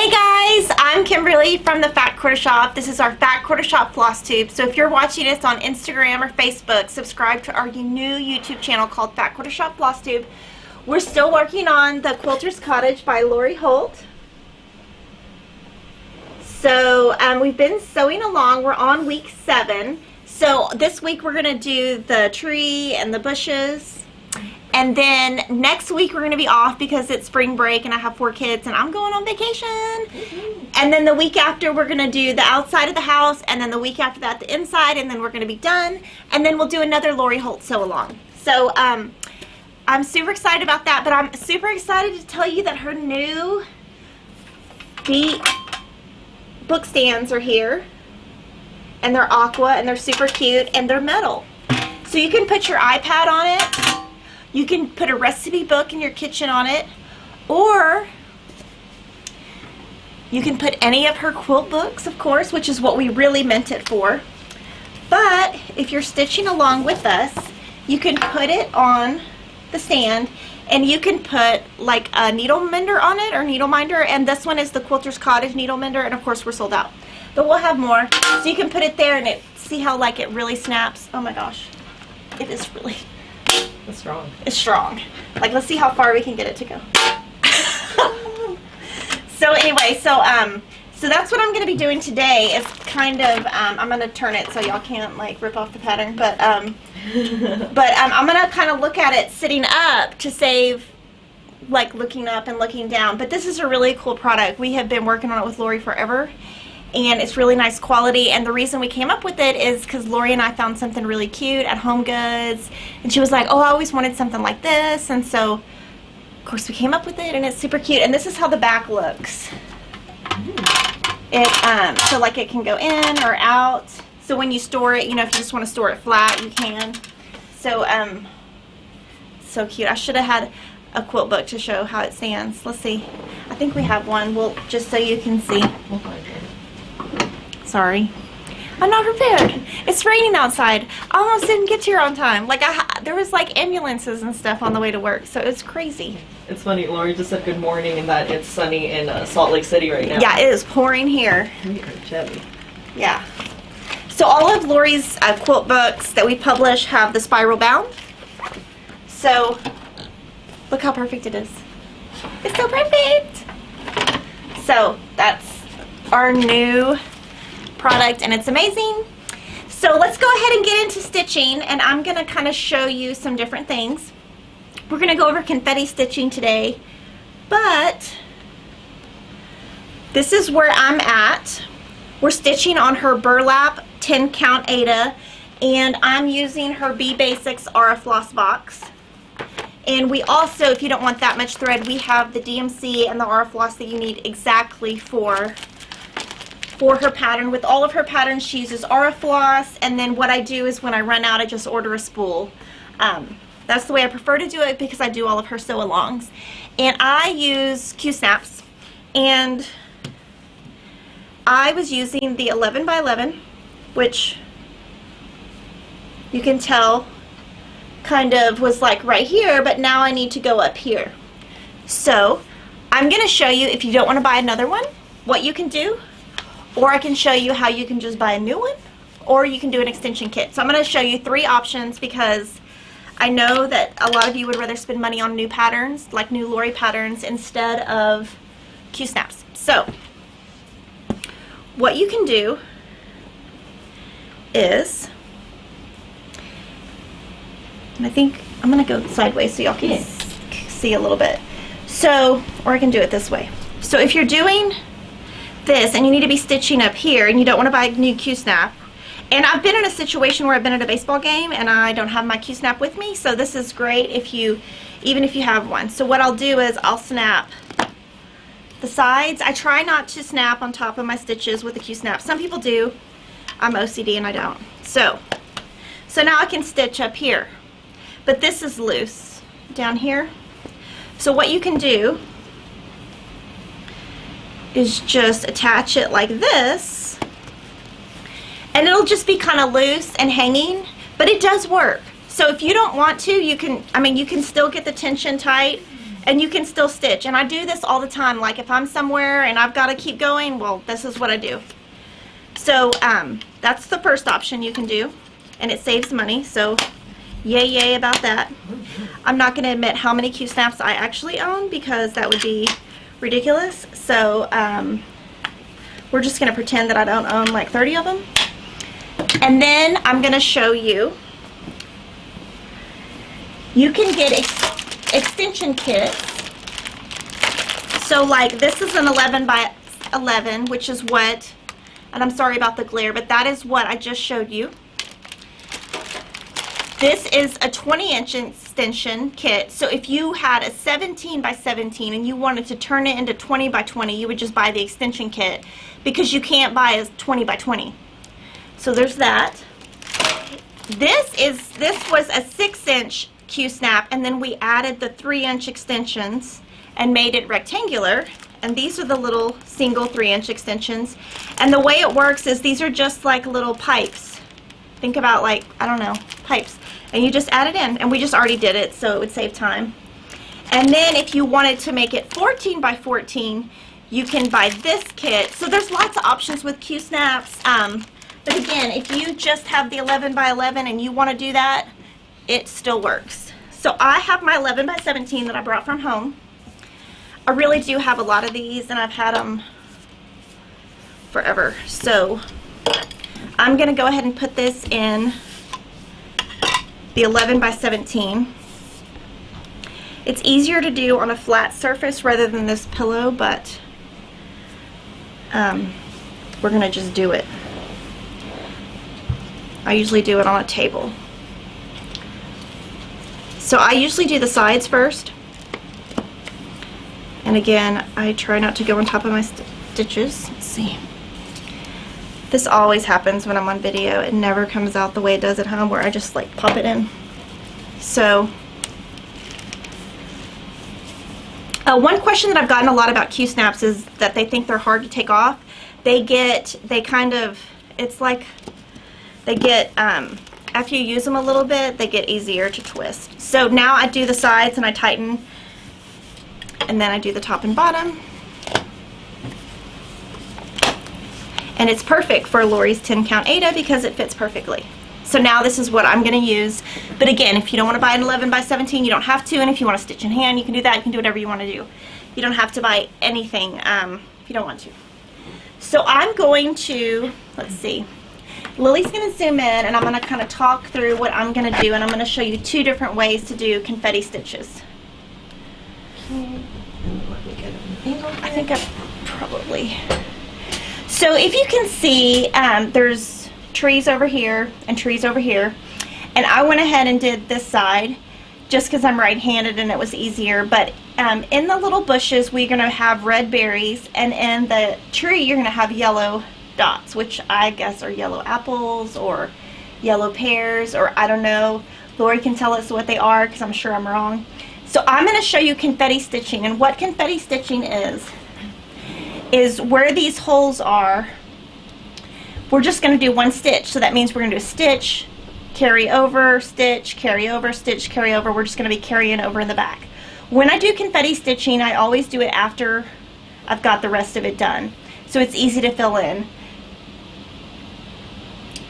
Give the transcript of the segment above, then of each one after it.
Hey guys, I'm Kimberly from the Fat Quarter Shop. This is our Fat Quarter Shop FlossTube. So if you're watching us on Instagram or Facebook, subscribe to our new YouTube channel called Fat Quarter Shop FlossTube. We're still working on the Quilter's Cottage by Lori Holt. So we've been sewing along. We're on week 7. So this week we're going to do the tree and the bushes. And then next week we're going to be off because it's spring break and I have 4 kids and I'm going on vacation. And then the week after we're going to do the outside of the house, and then the week after that the inside, and then we're going to be done. And then we'll do another Lori Holt sew along. So I'm super excited about that, but I'm super excited to tell you that her new book stands are here. And they're aqua and they're super cute and they're metal. So you can put your iPad on it. You can put a recipe book in your kitchen on it, or you can put any of her quilt books, of course, which is what we really meant it for. But if you're stitching along with us, you can put it on the stand and you can put like a needle mender on it, or needle minder, and this one is the Quilter's Cottage needle mender, and of course we're sold out. But we'll have more. So you can put it there and see how like it really snaps. Oh my gosh. It is really... It's strong. It's strong. Like, let's see how far we can get it to go. So anyway, so that's what I'm going to be doing today. Is kind of I'm going to turn it so y'all can't like rip off the pattern, but I'm going to kind of look at it sitting up to save like looking up and looking down. But this is a really cool product. We have been working on it with Lori forever. And it's really nice quality, and the reason we came up with it is because Lori and I found something really cute at Home Goods, and she was like, oh, I always wanted something like this, and so of course we came up with it, and it's super cute. And this is how the back looks. It so like it can go in or out, so when you store it, you know, if you just want to store it flat, you can. So so cute. I should have had a quilt book to show how it stands. Let's see. I think we have one. We'll just so you can see. We'll find it. Sorry, I'm not prepared. It's raining outside. I almost didn't get here on time. Like there was like ambulances and stuff on the way to work, so it's crazy. It's funny, Lori just said good morning and that it's sunny in Salt Lake City right now. Yeah, it is pouring here. We are chubby. Yeah. So all of Lori's quilt books that we publish have the spiral bound. So look how perfect it is. It's so perfect. So that's our new product and it's amazing. So let's go ahead and get into stitching, and I'm going to kind of show you some different things. We're going to go over confetti stitching today, but this is where I'm at. We're stitching on her burlap 10 count Ada, and I'm using her B Basics Aura Floss box. And we also, if you don't want that much thread, we have the DMC and the Aura Floss that you need exactly for her pattern. With all of her patterns, she uses Aura Floss, and then what I do is when I run out, I just order a spool. That's the way I prefer to do it because I do all of her sew-alongs. And I use Q-snaps, and I was using the 11 by 11, which you can tell kind of was like right here, but now I need to go up here. So I'm going to show you, if you don't want to buy another one, what you can do. Or I can show you how you can just buy a new one, or you can do an extension kit. So I'm going to show you 3 options because I know that a lot of you would rather spend money on new patterns, like new Lori patterns, instead of Q-snaps. So what you can do is, and I think I'm going to go sideways so y'all can see a little bit. So, or I can do it this way. So if you're doing this and you need to be stitching up here and you don't want to buy a new Q-snap, and I've been in a situation where I've been at a baseball game and I don't have my Q-snap with me, so this is great if you, even if you have one. So what I'll do is I'll snap the sides. I try not to snap on top of my stitches with the Q-snap. Some people do. I'm OCD and I don't. So now I can stitch up here, but this is loose down here. So what you can do is just attach it like this, and it'll just be kind of loose and hanging, but it does work. So if you don't want to, you can, I mean, you can still get the tension tight and you can still stitch. And I do this all the time. Like if I'm somewhere and I've got to keep going, well, this is what I do. So that's the first option you can do, and it saves money, so yay about that. I'm not going to admit how many Q-snaps I actually own because that would be ridiculous. So we're just going to pretend that I don't own like 30 of them. And then I'm going to show you, you can get extension kits. So like this is an 11 by 11, which is what, and I'm sorry about the glare, but that is what I just showed you. This is a 20-inch extension kit. So if you had a 17 by 17 and you wanted to turn it into 20 by 20, you would just buy the extension kit because you can't buy a 20 by 20. So there's that. This was a 6-inch Q-snap, and then we added the 3-inch extensions and made it rectangular. And these are the little single 3-inch extensions. And the way it works is these are just like little pipes. Think about like, I don't know, pipes. And you just add it in, and we just already did it, so it would save time. And then if you wanted to make it 14 by 14, you can buy this kit. So there's lots of options with Q-snaps. But again, if you just have the 11 by 11 and you want to do that, it still works. So I have my 11 by 17 that I brought from home. I really do have a lot of these, and I've had them forever. So I'm going to go ahead and put this in the 11 by 17. It's easier to do on a flat surface rather than this pillow, but we're going to just do it. I usually do it on a table. So I usually do the sides first. And again, I try not to go on top of my stitches. Let's see. This always happens when I'm on video. It never comes out the way it does at home, where I just like pop it in. So, one question that I've gotten a lot about Q-snaps is that they think they're hard to take off. After you use them a little bit, they get easier to twist. So now I do the sides and I tighten, and then I do the top and bottom. And it's perfect for Lori's 10 count Ada because it fits perfectly. So now this is what I'm going to use. But again, if you don't want to buy an 11 by 17, you don't have to. And if you want to stitch in hand, you can do that. You can do whatever you want to do. You don't have to buy anything if you don't want to. So I'm going to, let's see. Lily's going to zoom in, and I'm going to kind of talk through what I'm going to do. And I'm going to show you 2 different ways to do confetti stitches. I think I probably... So if you can see, there's trees over here and trees over here, and I went ahead and did this side just because I'm right-handed and it was easier. But in the little bushes, we're going to have red berries, and in the tree, you're going to have yellow dots, which I guess are yellow apples or yellow pears, or I don't know. Lori can tell us what they are because I'm sure I'm wrong. So I'm going to show you confetti stitching, and what confetti stitching is where these holes are, we're just going to do one stitch. So that means we're going to do a stitch, carry over, stitch, carry over, stitch, carry over. We're just going to be carrying over in the back. When I do confetti stitching, I always do it after I've got the rest of it done, so it's easy to fill in.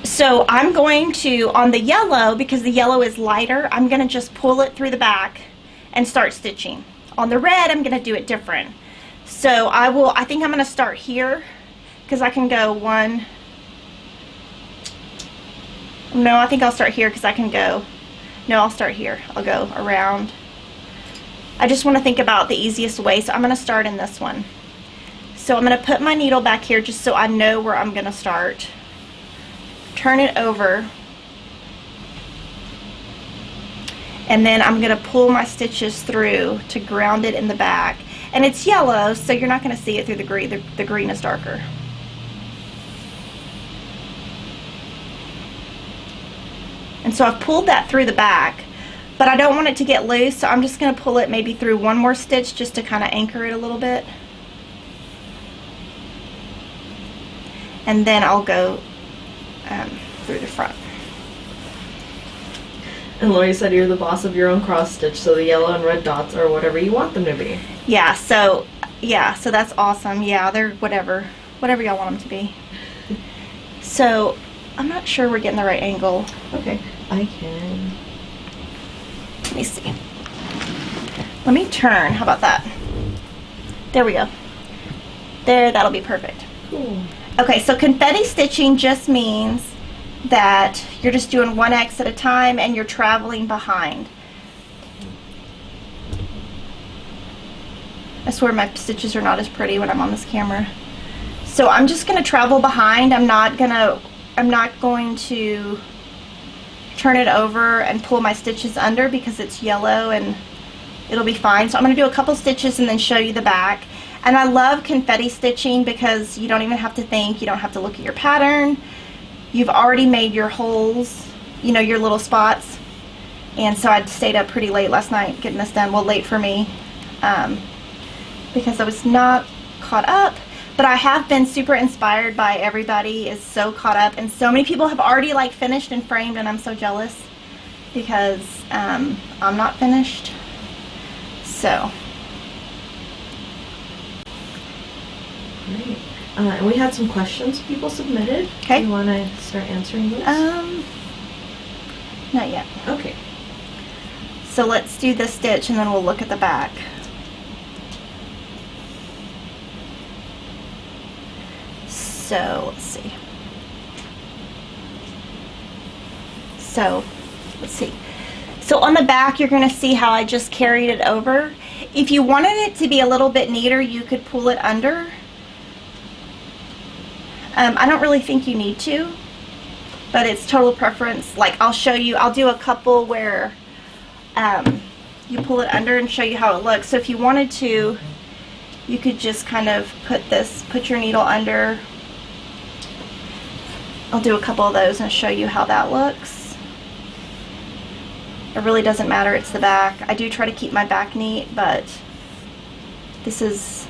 So I'm going to, on the yellow, because the yellow is lighter, I'm going to just pull it through the back and start stitching. On the red, I'm going to do it different. So I think I'm going to start here because I can go one. No, I think I'll start here because I can go. No, I'll start here. I'll go around. I just want to think about the easiest way, so I'm going to start in this one. So I'm going to put my needle back here just so I know where I'm going to start. Turn it over. And then I'm going to pull my stitches through to ground it in the back. And it's yellow, so you're not going to see it through the green. The green is darker. And so I've pulled that through the back, but I don't want it to get loose, so I'm just going to pull it maybe through one more stitch just to kind of anchor it a little bit. And then I'll go through the front. And Lori said you're the boss of your own cross stitch, so the yellow and red dots are whatever you want them to be. Yeah, so that's awesome. Yeah, they're whatever y'all want them to be. So I'm not sure we're getting the right angle. Okay, I can. Let me see. Let me turn. How about that? There we go. There, that'll be perfect. Cool. Okay, so confetti stitching just means that you're just doing 1X at a time and you're traveling behind. I swear my stitches are not as pretty when I'm on this camera. So I'm just going to travel behind. I'm not going to turn it over and pull my stitches under because it's yellow and it'll be fine. So I'm going to do a couple stitches and then show you the back. And I love confetti stitching because you don't even have to think, you don't have to look at your pattern. You've already made your holes, you know, your little spots. And so I stayed up pretty late last night getting this done. Well, late for me because I was not caught up. But I have been super inspired by everybody is so caught up. And so many people have already like finished and framed, and I'm so jealous because I'm not finished. So. Great. And we had some questions people submitted. Okay. Do you want to start answering those? Not yet. Okay. So let's do this stitch and then we'll look at the back. So let's see. So let's see. So on the back you're going to see how I just carried it over. If you wanted it to be a little bit neater, you could pull it under. I don't really think you need to, but it's total preference. Like I'll show you, I'll do a couple where you pull it under and show you how it looks. So if you wanted to, you could just kind of put your needle under. I'll do a couple of those and show you how that looks. It really doesn't matter, it's the back. I do try to keep my back neat, but this is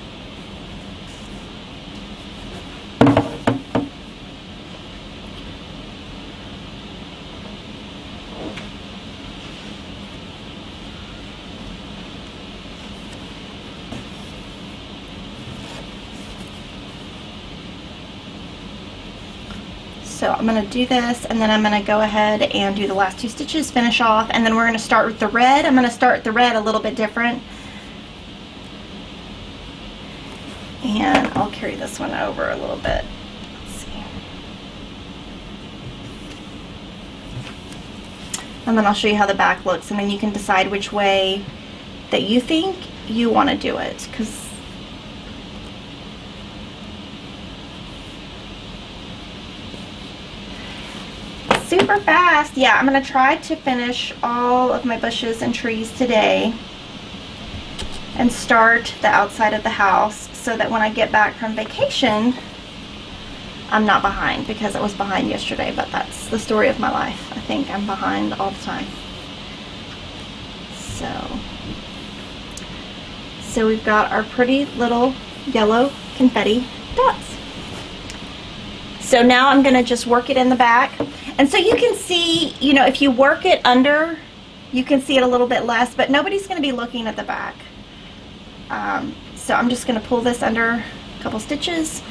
So I'm going to do this and then I'm going to go ahead and do the last two stitches, finish off, and then we're going to start with the red. I'm going to start the red a little bit different. And I'll carry this one over a little bit. Let's see. And then I'll show you how the back looks, and then you can decide which way that you think you want to do it. Because super fast. Yeah, I'm going to try to finish all of my bushes and trees today and start the outside of the house so that when I get back from vacation, I'm not behind, because I was behind yesterday, but that's the story of my life. I think I'm behind all the time. So we've got our pretty little yellow confetti dots. So now I'm going to just work it in the back. And so you can see, you know, if you work it under, you can see it a little bit less, but nobody's going to be looking at the back. So I'm just going to pull this under a couple stitches,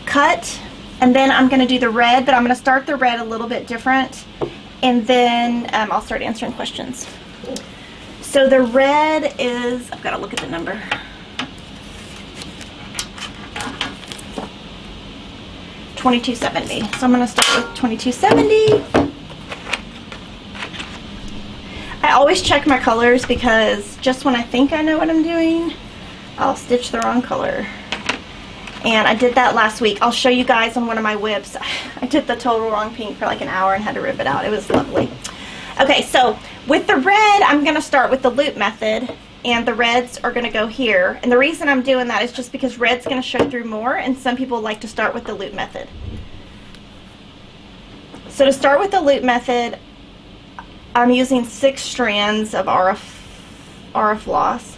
cut, and then I'm going to do the red, but I'm going to start the red a little bit different, and then I'll start answering questions. So the red is, I've got to look at the number. $22.70. So I'm going to start with $22.70. I always check my colors because just when I think I know what I'm doing, I'll stitch the wrong color. And I did that last week. I'll show you guys on one of my whips. I did the total wrong pink for like an hour and had to rip it out. It was lovely. Okay, so with the red, I'm going to start with the loop method, and the reds are going to go here. And the reason I'm doing that is just because red's going to show through more, and some people like to start with the loop method. So to start with the loop method, I'm using 6 strands of Aura floss.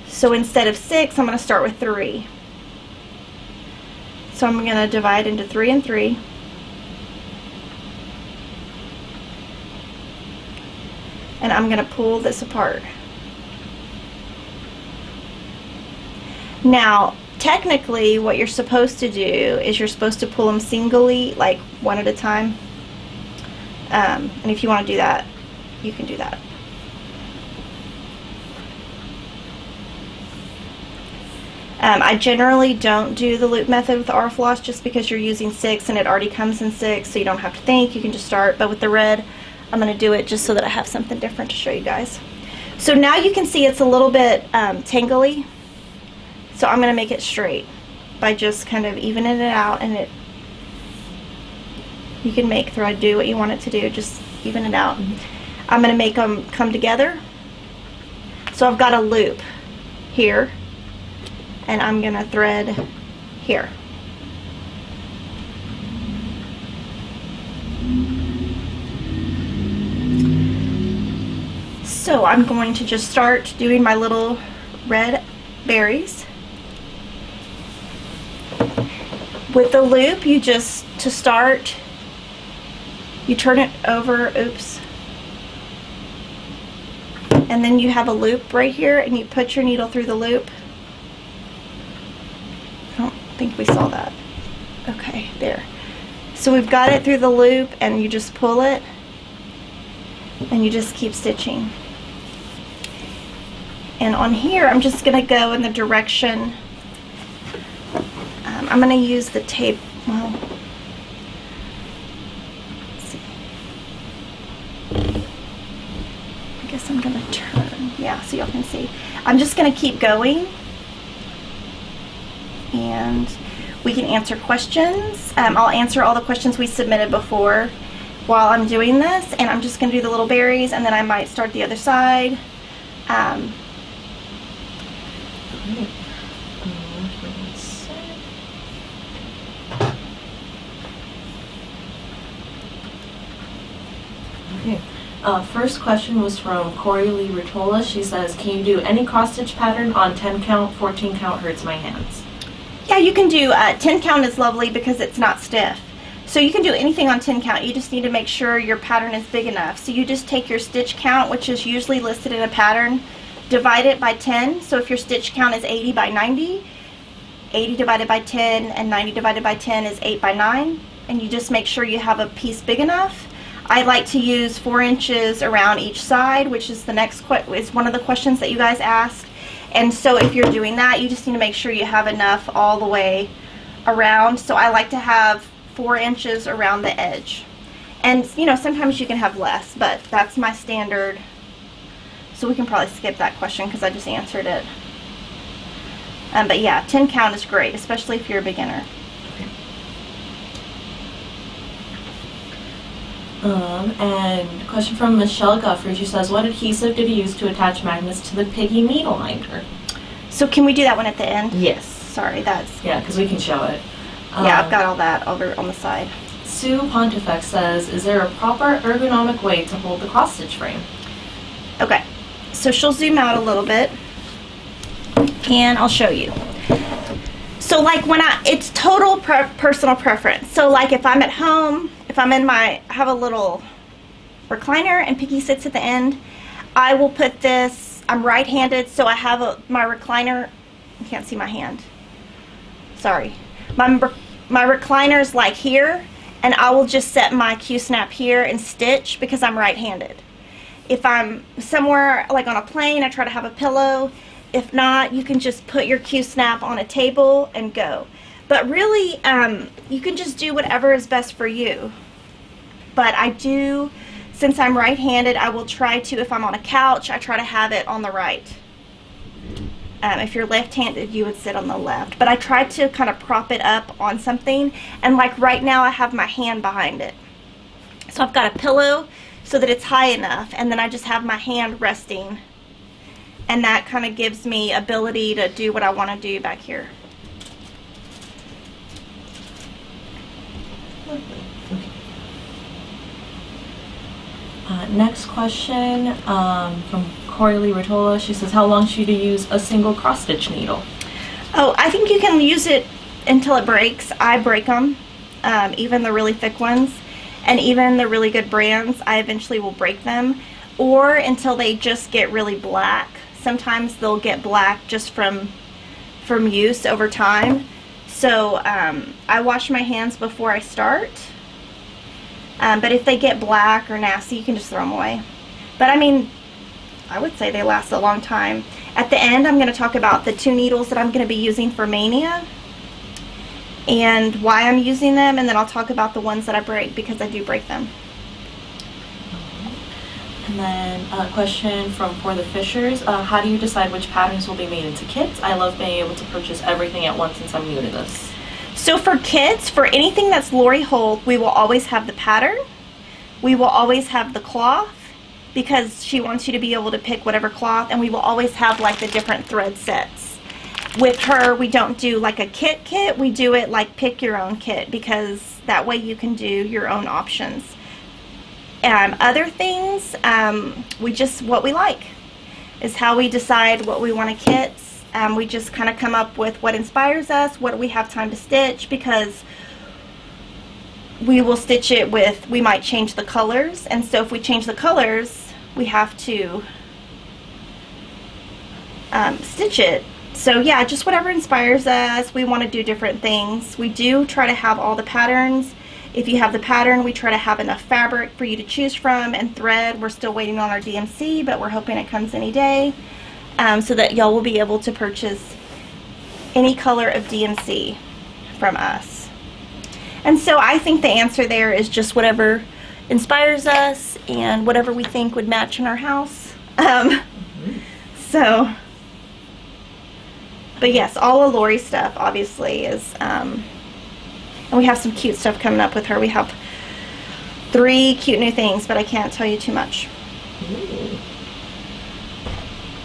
So instead of 6, I'm going to start with 3. So I'm going to divide into 3 and 3. And I'm going to pull this apart. Now, technically, what you're supposed to do is you're supposed to pull them singly, like one at a time. And if you want to do that, you can do that. I generally don't do the loop method with our floss just because you're using 6 and it already comes in 6, so you don't have to think, you can just start. But with the red, I'm going to do it just so that I have something different to show you guys. So now you can see it's a little bit tangly, so I'm going to make it straight by just kind of evening it out, and you can make thread do what you want it to do, just even it out. I'm going to make them come together. So I've got a loop here, and I'm going to thread here. So I'm going to just start doing my little red berries. With the loop, you just, to start, you turn it over, oops, and then you have a loop right here, and you put your needle through the loop. I don't think we saw that. Okay, there. So we've got it through the loop, and you just pull it, and you just keep stitching. And on here, I'm just going to go in the direction, I'm going to use the tape, well, let's see. I guess I'm going to turn, yeah, so y'all can see. I'm just going to keep going, and we can answer questions. I'll answer all the questions we submitted before while I'm doing this, and I'm just going to do the little berries, and then I might start the other side. First question was from Corey Lee Ritola. She says, can you do any cross stitch pattern on 10 count? 14 count hurts my hands. Yeah, you can do 10 count is lovely because it's not stiff. So you can do anything on 10 count. You just need to make sure your pattern is big enough. So you just take your stitch count, which is usually listed in a pattern, divide it by 10. So if your stitch count is 80 by 90, 80 divided by 10 and 90 divided by 10 is 8 by 9. And you just make sure you have a piece big enough. I like to use 4 inches around each side, which is the next is one of the questions that you guys asked. And so if you're doing that, you just need to make sure you have enough all the way around. So I like to have 4 inches around the edge. And you know, sometimes you can have less, but that's my standard. So we can probably skip that question because I just answered it. But yeah, 10 count is great, especially if you're a beginner. And question from Michelle Guffrey. She says, what adhesive did you use to attach magnets to the Piggy needle minder? So can we do that one at the end? Yes. Sorry, that's... Yeah, because we can show it. Yeah, I've got all that over on the side. Sue Pontifex says, is there a proper ergonomic way to hold the cross stitch frame? Okay, so she'll zoom out a little bit, and I'll show you. So like when it's total personal preference. So like if I'm at home, if I'm in I have a little recliner and Piggy sits at the end, I will put this, I'm right-handed, so I have my recliner, you can't see my hand, sorry. My recliner's like here, and I will just set my Q-snap here and stitch because I'm right-handed. If I'm somewhere like on a plane, I try to have a pillow. If not, you can just put your Q-snap on a table and go. But really, you can just do whatever is best for you. But I do, since I'm right-handed, I will try to, if I'm on a couch, I try to have it on the right. If you're left-handed, you would sit on the left. But I try to kind of prop it up on something. And like right now, I have my hand behind it. So I've got a pillow so that it's high enough. And then I just have my hand resting. And that kind of gives me ability to do what I want to do back here. Next question from Corey Lee Ritola. She says, how long should you use a single cross stitch needle? Oh, I think you can use it until it breaks. I break them, even the really thick ones, and even the really good brands, I eventually will break them. or until they just get really black. Sometimes they'll get black just from use over time. So I wash my hands before I start. But if they get black or nasty, you can just throw them away. But I mean, I would say they last a long time. At the end, I'm going to talk about the 2 needles that I'm going to be using for Mania and why I'm using them, and then I'll talk about the ones that I break, because I do break them. And then a question from For the Fishers. How do you decide which patterns will be made into kits? I love being able to purchase everything at once since I'm new to this. So for kits, for anything that's Lori Holt, we will always have the pattern. We will always have the cloth, because she wants you to be able to pick whatever cloth, and we will always have like the different thread sets. With her, we don't do like a kit, we do it like pick your own kit, because that way you can do your own options. Other things, what we like is how we decide what we want to kit. We just kind of come up with what inspires us, what do we have time to stitch, because we will stitch it with, we might change the colors, and so if we change the colors, we have to stitch it. So yeah, just whatever inspires us. We want to do different things. We do try to have all the patterns. If you have the pattern, we try to have enough fabric for you to choose from, and thread. We're still waiting on our DMC, but we're hoping it comes any day, so that y'all will be able to purchase any color of DMC from us. And so I think the answer there is just whatever inspires us and whatever we think would match in our house. So, but yes, all of Lori's stuff obviously is, and we have some cute stuff coming up with her. We have 3 cute new things, but I can't tell you too much.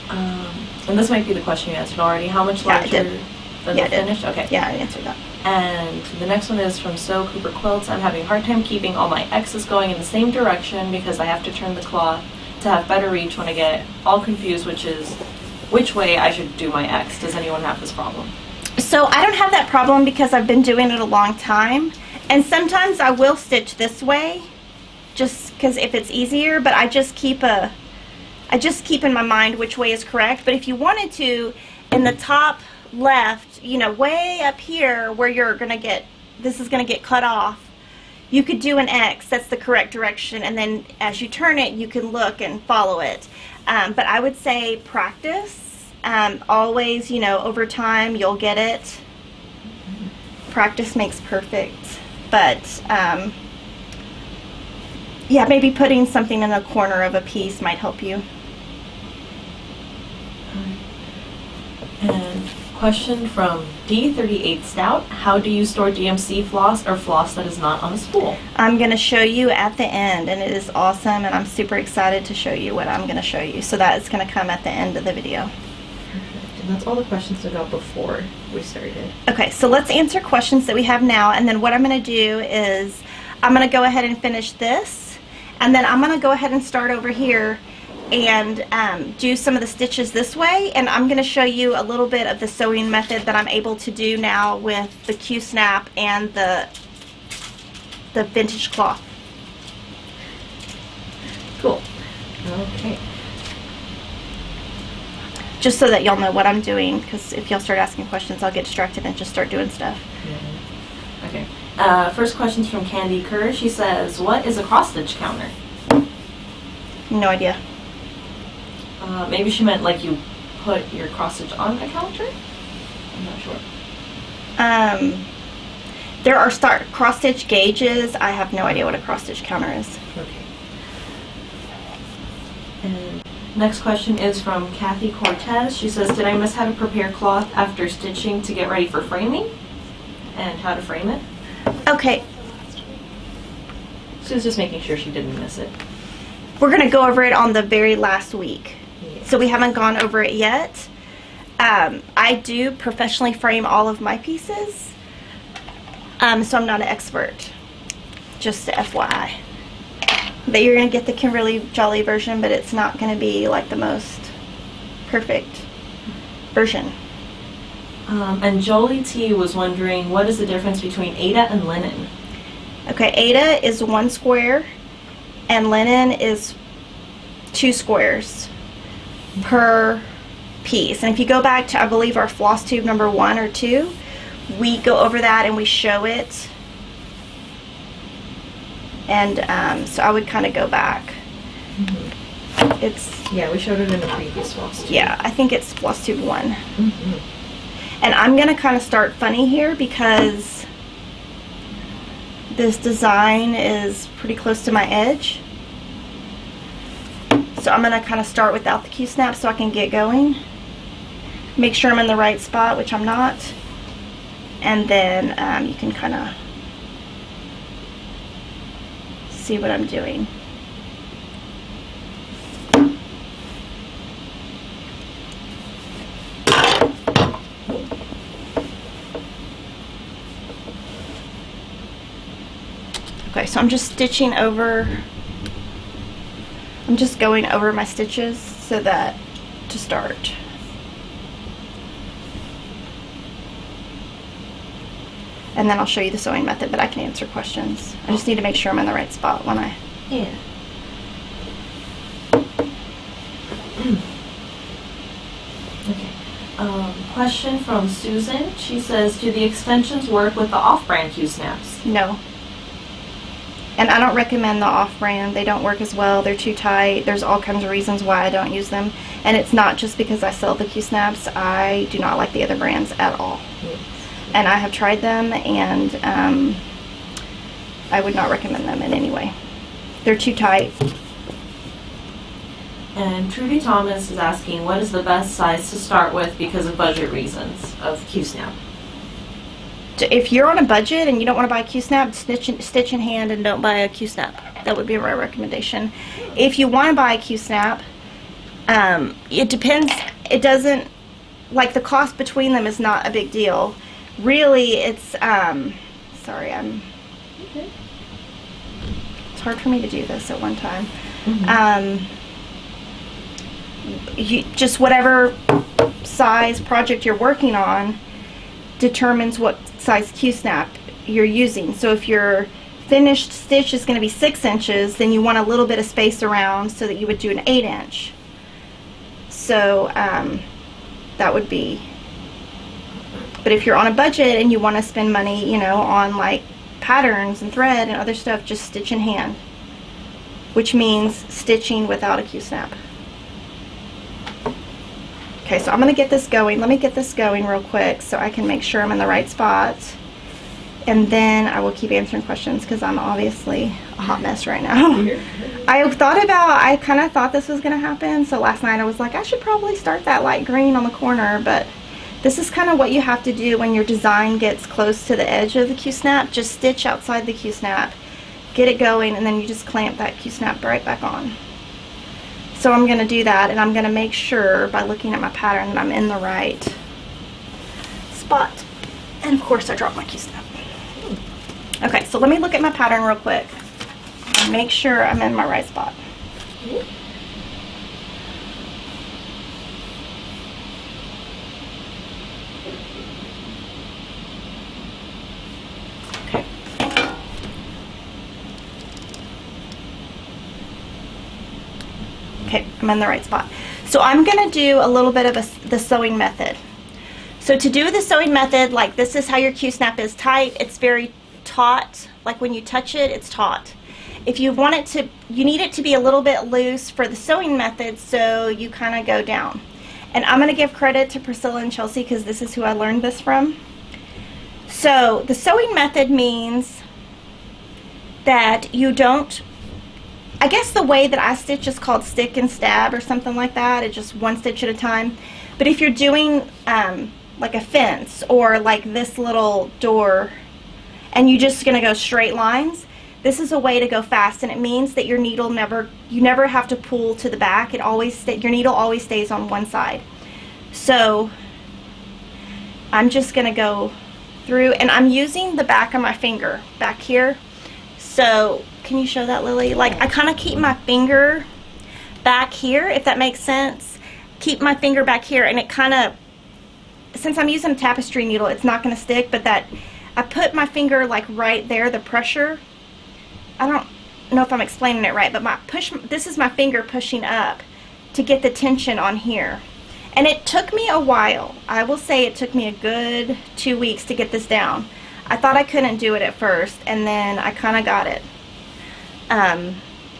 And this might be the question you answered already. How much larger than the finished? Okay. Yeah, I answered that. And the next one is from So Cooper Quilts. I'm having a hard time keeping all my X's going in the same direction because I have to turn the cloth to have better reach when I get all confused, which way I should do my X. Does anyone have this problem? So I don't have that problem because I've been doing it a long time, and sometimes I will stitch this way just because if it's easier, but I just keep in my mind which way is correct. But if you wanted to, in the top left, you know, way up here where you're gonna get, this is gonna get cut off, you could do an X. That's the correct direction, and then as you turn it, you can look and follow it. But I would say practice. Always, you know, over time you'll get it. Practice makes perfect. But yeah, maybe putting something in the corner of a piece might help you. And question from D38 Stout. How do you store DMC floss or floss that is not on a spool? I'm going to show you at the end, and it is awesome, and I'm super excited to show you what I'm going to show you. So that is going to come at the end of the video. Perfect. And that's all the questions we got before we started. Okay, so let's answer questions that we have now, and then what I'm going to do is I'm going to go ahead and finish this, and then I'm going to go ahead and start over here and do some of the stitches this way, and I'm going to show you a little bit of the sewing method that I'm able to do now with the Q-snap and the vintage cloth. Cool. Okay. Just so that y'all know what I'm doing, because if y'all start asking questions, I'll get distracted and just start doing stuff. Yeah. Okay. First question's from Candy Kerr. She says, what is a cross-stitch counter? No idea. Maybe she meant like you put your cross-stitch on a counter? I'm not sure. There are cross-stitch gauges. I have no idea what a cross-stitch counter is. Okay. And next question is from Kathy Cortez. She says, did I miss how to prepare cloth after stitching to get ready for framing? And how to frame it? Okay. She was just making sure she didn't miss it. We're going to go over it on the very last week. Yeah. So we haven't gone over it yet. I do professionally frame all of my pieces. So I'm not an expert. Just the FYI. But you're going to get the Kimberly Jolly version, but it's not going to be like the most perfect version. And Jolie T was wondering, what is the difference between Aida and linen? Okay, Aida is 1 square, and linen is 2 squares per piece. And if you go back to, I believe, our floss tube number 1 or 2, we go over that and we show it. And so I would kind of go back. It's, yeah, we showed it in the previous floss tube. yeah, I think it's floss tube 1. And I'm gonna kind of start funny here because this design is pretty close to my edge. So I'm gonna kind of start without the Q-snap so I can get going. Make sure I'm in the right spot, which I'm not. And then you can kind of see what I'm doing. Okay, so I'm just stitching over, I'm just going over my stitches so that, to start. And then I'll show you the sewing method, but I can answer questions. I just need to make sure I'm in the right spot when I... Yeah. Okay. Question from Susan. She says, do the extensions work with the off-brand Q-snaps? No. And I don't recommend the off-brand. They don't work as well. They're too tight. There's all kinds of reasons why I don't use them. And it's not just because I sell the Q-snaps. I do not like the other brands at all. Yes. And I have tried them, and I would not recommend them in any way. They're too tight. And Trudy Thomas is asking, what is the best size to start with because of budget reasons of Q-snap? If you're on a budget and you don't want to buy a Q-snap, stitch in hand and don't buy a Q-snap. That would be my recommendation. If you want to buy a Q-snap, it depends. It doesn't, like, the cost between them is not a big deal. Really, it's, sorry, Okay. it's hard for me to do this at one time. You just, whatever size project you're working on determines what size Q-snap you're using. So if your finished stitch is going to be 6 inches, then you want a little bit of space around so that you would do an 8 inch. So that would be, but if you're on a budget and you want to spend money, you know, on like patterns and thread and other stuff, just stitch in hand, which means stitching without a Q-snap. Okay, so I'm going to get this going. Let me get this going real quick so I can make sure I'm in the right spot. And then I will keep answering questions because I'm obviously a hot mess right now. I kind of thought this was going to happen. So last night I was like, I should probably start that light green on the corner. But this is kind of what you have to do when your design gets close to the edge of the Q-snap. Just stitch outside the Q-snap, get it going, and then you just clamp that Q-snap right back on. So I'm going to do that, and I'm going to make sure by looking at my pattern that I'm in the right spot. And of course I dropped my Q-snap. Okay, so let me look at my pattern real quick and make sure I'm in my right spot. Okay. Okay, I'm in the right spot. So I'm going to do a little bit of the sewing method. So to do the sewing method, like, this is how your Q-snap is tight. It's very taut. Like when you touch it, it's taut. If you want it to, you need it to be a little bit loose for the sewing method, so you kind of go down. And I'm going to give credit to Priscilla and Chelsea because this is who I learned this from. So the sewing method means that you don't, I guess the way that I stitch is called stick and stab or something like that. It's just one stitch at a time. But if you're doing like a fence or like this little door and you're just going to go straight lines, this is a way to go fast, and it means that your needle you never have to pull to the back. It always your needle always stays on one side. So I'm just going to go through, and I'm using the back of my finger back here. So can you show that, Lily? Like, I kind of keep my finger back here, if that makes sense. Keep my finger back here, and it kind of, since I'm using a tapestry needle, it's not going to stick, but that I put my finger like right there, the pressure. know if I'm explaining it right, but this is my finger pushing up to get the tension on here. And it took me a while. I will say it took me a good 2 weeks to get this down. I thought I couldn't do it at first, and then I kind of got it.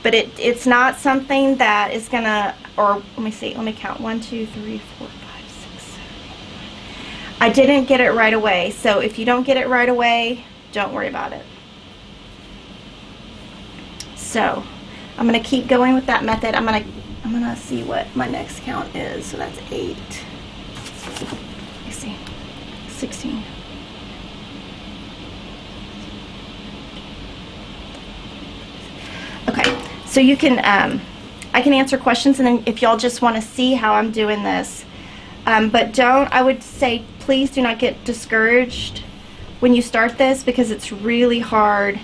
But it's not something that is gonna, or let me see, let me count. 1, 2, 3, 4, 5, 6, 7, 8, 9. I didn't get it right away, so if you don't get it right away, don't worry about it. So I'm gonna keep going with that method. I'm gonna see what my next count is. So that's 8. Let me see, 16. Okay, so you can, I can answer questions, and then if y'all just want to see how I'm doing this, but I would say, please do not get discouraged when you start this, because it's really hard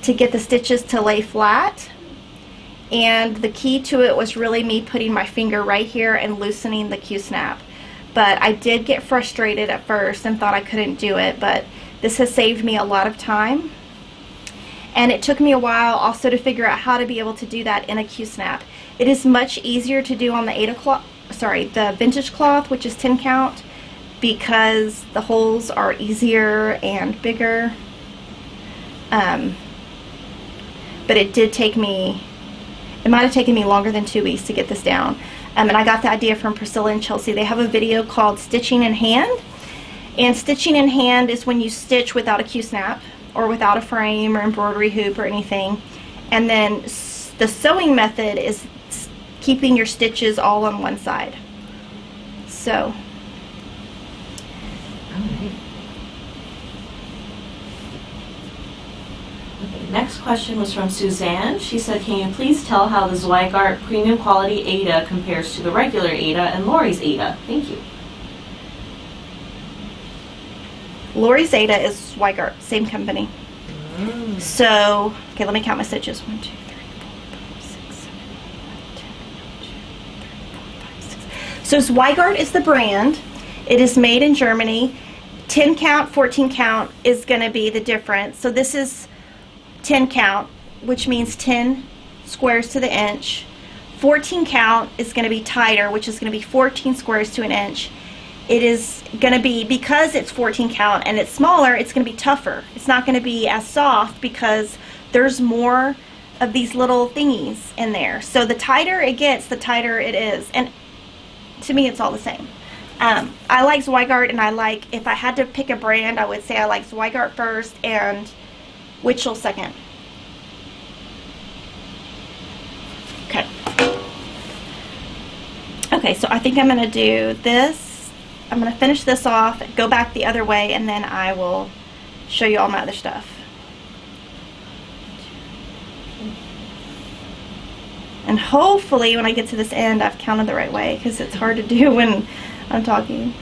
to get the stitches to lay flat. And the key to it was really me putting my finger right here and loosening the Q-snap. But I did get frustrated at first and thought I couldn't do it, but this has saved me a lot of time. And it took me a while also to figure out how to be able to do that in a Q-snap. It is much easier to do on the vintage cloth, which is 10 count, because the holes are easier and bigger. But it did take me, it might have taken me longer than 2 weeks to get this down. And I got the idea from Priscilla and Chelsea. They have a video called Stitching in Hand. And stitching in hand is when you stitch without a Q-snap, or without a frame or embroidery hoop or anything. And then the sewing method is keeping your stitches all on one side. So. Alright. Okay, next question was from Suzanne. She said, can you please tell how the Zweigart premium quality Aida compares to the regular Aida and Lori's Aida? Thank you. Lori's Aida is Zweigart, same company. So, okay, let me count my stitches. 1, 2, 3, 4, 5, 6, 7, 8, 9, 10, 11, 12, 13, 14, 15, 16. So Zweigart is the brand. It is made in Germany. 10 count, 14 count is going to be the difference. So this is 10 count, which means 10 squares to the inch. 14 count is going to be tighter, which is going to be 14 squares to an inch. It is going to be, because it's 14 count and it's smaller, it's going to be tougher. It's not going to be as soft because there's more of these little thingies in there. So the tighter it gets, the tighter it is. And to me, it's all the same. I like Zweigart, and I like, if I had to pick a brand, I would say I like Zweigart first and Witchell second. Okay. Okay, so I think I'm going to do this. I'm going to finish this off, go back the other way, and then I will show you all my other stuff. And hopefully when I get to this end, I've counted the right way, because it's hard to do when I'm talking.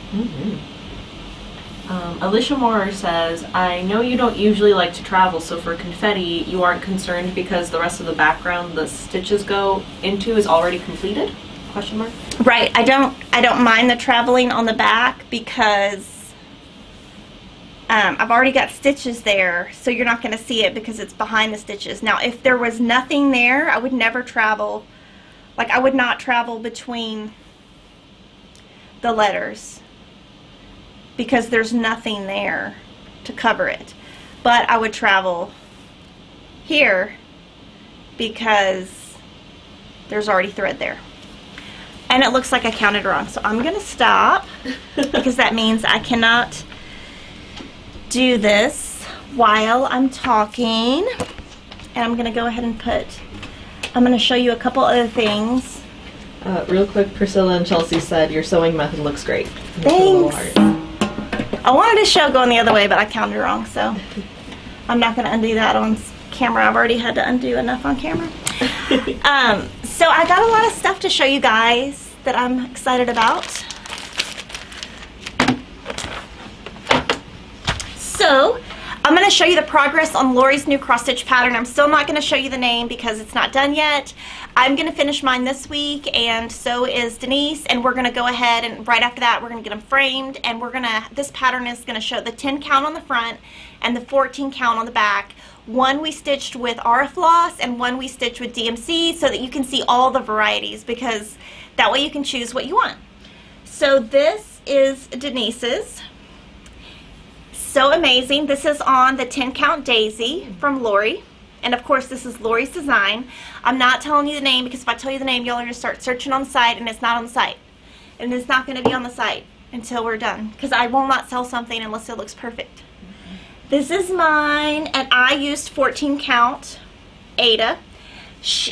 Alicia Moore says, I know you don't usually like to travel, so for confetti, you aren't concerned because the rest of the background the stitches go into is already completed? Question mark? Right. I don't mind the traveling on the back, because I've already got stitches there, so you're not going to see it because it's behind the stitches. Now, if there was nothing there, I would never travel. Like, I would not travel between the letters because there's nothing there to cover it. But I would travel here because there's already thread there. And it looks like I counted wrong, so I'm going to stop because that means I cannot do this while I'm talking. And I'm going to go ahead and I'm going to show you a couple other things. Real quick, Priscilla and Chelsea said your sewing method looks great. Thanks. I wanted to show going the other way, but I counted wrong, so I'm not going to undo that on camera. I've already had to undo enough on camera. So I got a lot of stuff to show you guys that I'm excited about. So I'm going going to show you the progress on Lori's new cross stitch pattern. I'm still not going to show you the name because it's not done yet. I'm going to finish mine this week, and so is Denise, and we're going to go ahead and right after that we're going to get them framed, and this pattern is going to show the 10 count on the front and the 14 count on the back. One we stitched with our Floss and one we stitched with DMC, so that you can see all the varieties, because that way you can choose what you want. So this is Denise's. So amazing. This is on the 10 count daisy from Lori, and of course this is Lori's design. I'm not telling you the name because if I tell you the name, y'all are going to start searching on the site, and it's not on the site, and it's not going to be on the site until we're done, because I will not sell something unless it looks perfect. This is mine, and I used 14 count Ada.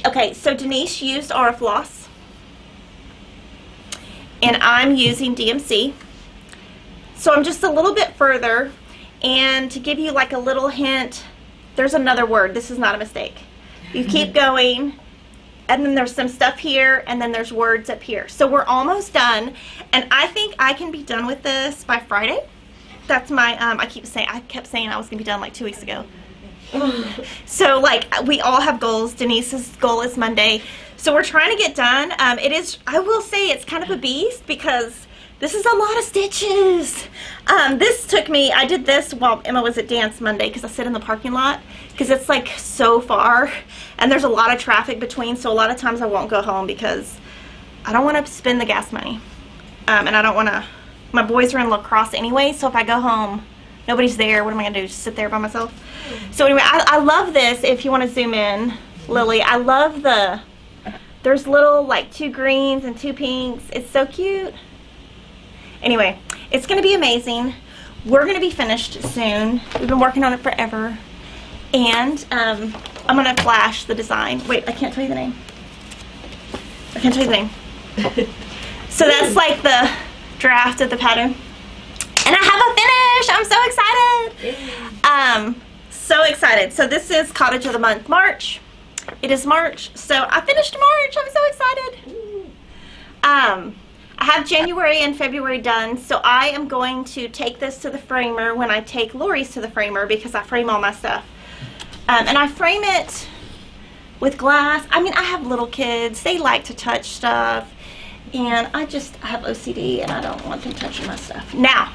Okay, so Denise used our Floss, and I'm using DMC. So I'm just a little bit further, and to give you like a little hint, there's another word. This is not a mistake. You keep going, and then there's some stuff here, and then there's words up here. So we're almost done, and I think I can be done with this by Friday. That's my, I kept saying I was going to be done like 2 weeks ago. So like, we all have goals. Denise's goal is Monday. So we're trying to get done. I will say it's kind of a beast because this is a lot of stitches. This took me, I did this while Emma was at dance Monday because I sit in the parking lot because it's like so far and there's a lot of traffic between, so a lot of times I won't go home because I don't want to spend the gas money. And I don't want to, my boys are in lacrosse anyway, so if I go home, nobody's there, what am I going to do, just sit there by myself? So anyway, I love this. If you want to zoom in, Lily, I love there's little like 2 greens and 2 pinks. It's so cute. Anyway, it's going to be amazing. We're going to be finished soon. We've been working on it forever. And I'm going to flash the design. Wait, I can't tell you the name. I can't tell you the name. So that's like the draft of the pattern. And I have a finish! I'm so excited! So excited. So this is Cottage of the month, March. It is March. So I finished March. I'm so excited. I have January and February done, so I am going to take this to the framer when I take Lori's to the framer because I frame all my stuff. And I frame it with glass. I mean, I have little kids. They like to touch stuff. And I have OCD and I don't want them touching my stuff. Now,